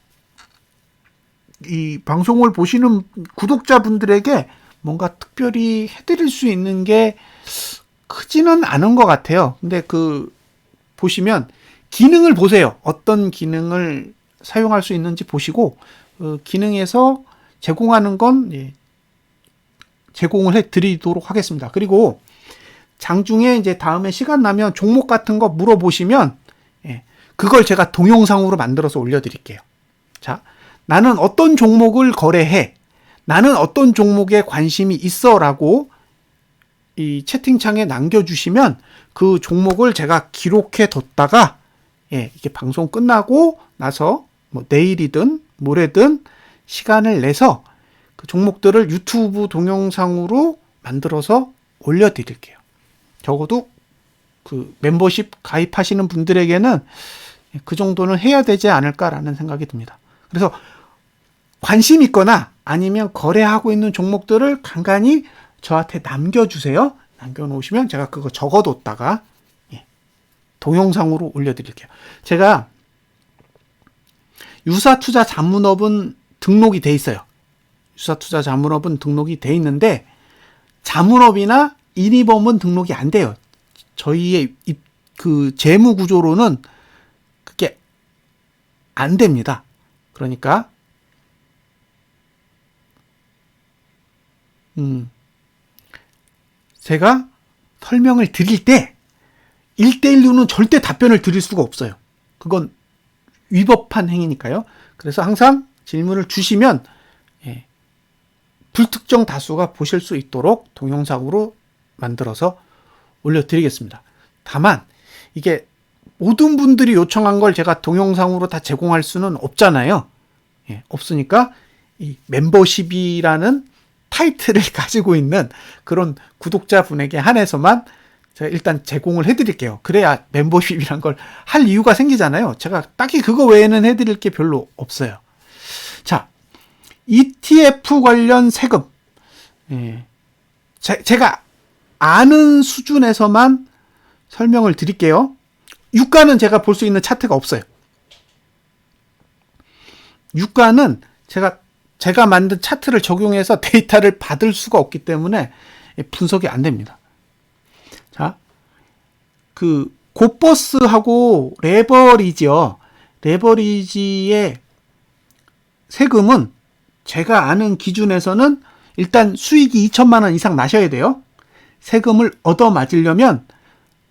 이 방송을 보시는 구독자분들에게 뭔가 특별히 해드릴 수 있는 게 크지는 않은 것 같아요. 근데 보시면 기능을 보세요. 어떤 기능을 사용할 수 있는지 보시고 기능에서 제공하는 건 제공을 해드리도록 하겠습니다. 그리고 장중에 이제 다음에 시간 나면 종목 같은 거 물어보시면 그걸 제가 동영상으로 만들어서 올려드릴게요. 자, 나는 어떤 종목을 거래해? 나는 어떤 종목에 관심이 있어? 라고 이 채팅창에 남겨주시면 그 종목을 제가 기록해 뒀다가 이게 방송 끝나고 나서 뭐 내일이든 모레든 시간을 내서 그 종목들을 유튜브 동영상으로 만들어서 올려드릴게요. 적어도 그 멤버십 가입하시는 분들에게는 그 정도는 해야 되지 않을까라는 생각이 듭니다. 그래서 관심 있거나 아니면 거래하고 있는 종목들을 간간히 저한테 남겨주세요. 남겨놓으시면 제가 그거 적어뒀다가 동영상으로 올려드릴게요. 제가 유사투자자문업은 등록이 돼 있어요. 유사투자자문업은 등록이 돼 있는데 자문업이나 인위범은 등록이 안 돼요. 저희의 그 재무 구조로는 그게 안 됩니다. 그러니까 제가 설명을 드릴 때 1대1로는 절대 답변을 드릴 수가 없어요. 그건 위법한 행위니까요. 그래서 항상 질문을 주시면 불특정 다수가 보실 수 있도록 동영상으로 만들어서 올려드리겠습니다. 다만 이게 모든 분들이 요청한 걸 제가 동영상으로 다 제공할 수는 없잖아요. 없으니까 이 멤버십이라는 타이틀을 가지고 있는 그런 구독자분에게 한해서만 제가 일단 제공을 해드릴게요. 그래야 멤버십이란 걸 할 이유가 생기잖아요. 제가 딱히 그거 외에는 해드릴 게 별로 없어요. 자, ETF 관련 세금. 제가 아는 수준에서만 설명을 드릴게요. 유가는 제가 볼 수 있는 차트가 없어요. 유가는 제가 만든 차트를 적용해서 데이터를 받을 수가 없기 때문에 분석이 안 됩니다. 자, 고버스하고 레버리지요. 레버리지의 세금은 제가 아는 기준에서는 일단 수익이 2천만 원 이상 나셔야 돼요. 세금을 얻어 맞으려면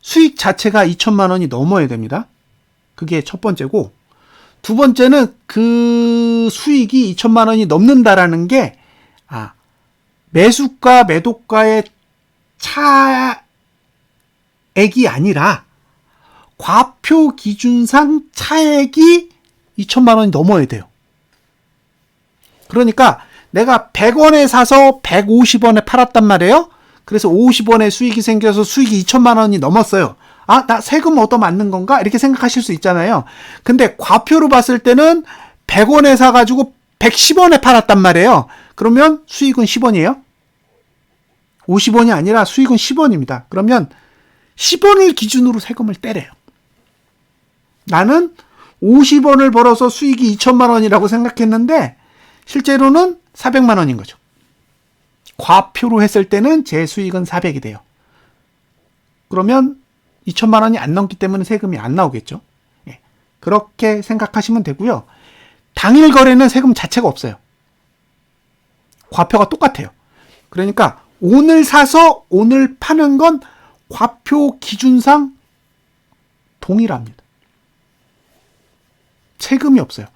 수익 자체가 2천만 원이 넘어야 됩니다. 그게 첫 번째고, 두 번째는 그 수익이 2천만 원이 넘는다라는 게 매수가 매도가의 차액이 아니라 과표 기준상 차액이 2천만 원이 넘어야 돼요. 그러니까 내가 100원에 사서 150원에 팔았단 말이에요. 그래서 50원의 수익이 생겨서 수익이 2천만 원이 넘었어요. 나 세금 얻어 맞는 건가? 이렇게 생각하실 수 있잖아요. 근데 과표로 봤을 때는 100원에 사가지고 110원에 팔았단 말이에요. 그러면 수익은 10원이에요. 50원이 아니라 수익은 10원입니다. 그러면 10원을 기준으로 세금을 떼래요. 나는 50원을 벌어서 수익이 2천만 원이라고 생각했는데 실제로는 400만 원인 거죠. 과표로 했을 때는 제 수익은 400이 돼요. 그러면 2천만 원이 안 넘기 때문에 세금이 안 나오겠죠. 그렇게 생각하시면 되고요. 당일 거래는 세금 자체가 없어요. 과표가 똑같아요. 그러니까 오늘 사서 오늘 파는 건 과표 기준상 동일합니다. 세금이 없어요.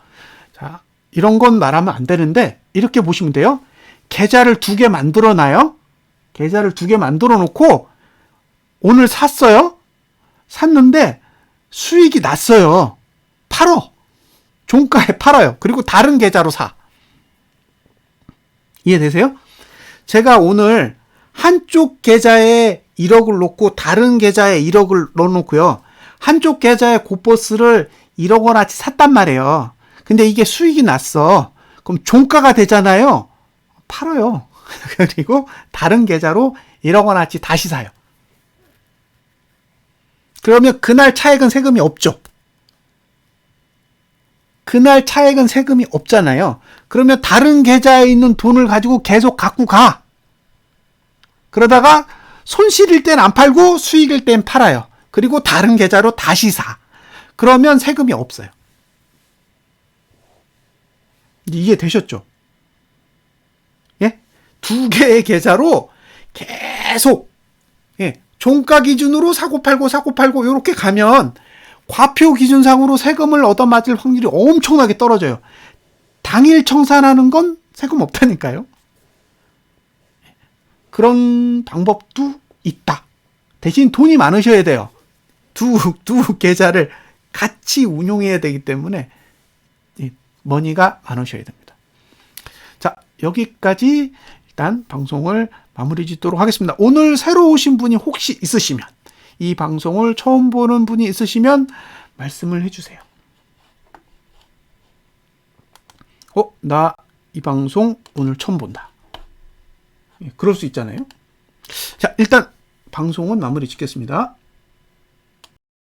자, 이런 건 말하면 안 되는데 이렇게 보시면 돼요. 계좌를 2개 만들어 놔요. 계좌를 2개 만들어 놓고 오늘 샀어요. 샀는데 수익이 났어요. 팔어. 종가에 팔아요. 그리고 다른 계좌로 사. 이해되세요? 제가 오늘 한쪽 계좌에 1억을 놓고 다른 계좌에 1억을 넣어놓고요. 한쪽 계좌에 고버스를 1억 원어치 샀단 말이에요. 근데 이게 수익이 났어. 그럼 종가가 되잖아요. 팔아요. 그리고 다른 계좌로 1억 원어치 다시 사요. 그러면 그날 차액은 세금이 없죠. 그날 차액은 세금이 없잖아요. 그러면 다른 계좌에 있는 돈을 가지고 계속 갖고 가. 그러다가 손실일 땐 안 팔고 수익일 땐 팔아요. 그리고 다른 계좌로 다시 사. 그러면 세금이 없어요. 이해 되셨죠? 예? 2개의 계좌로 계속 종가 기준으로 사고 팔고 이렇게 가면 과표 기준상으로 세금을 얻어맞을 확률이 엄청나게 떨어져요. 당일 청산하는 건 세금 없다니까요. 그런 방법도 있다. 대신 돈이 많으셔야 돼요. 두 계좌를 같이 운용해야 되기 때문에 머니가 많으셔야 됩니다. 자, 여기까지 일단 방송을 마무리 짓도록 하겠습니다. 오늘 새로 오신 분이 혹시 있으시면, 이 방송을 처음 보는 분이 있으시면 말씀을 해주세요. 나 이 방송 오늘 처음 본다. 그럴 수 있잖아요. 자, 일단 방송은 마무리 짓겠습니다.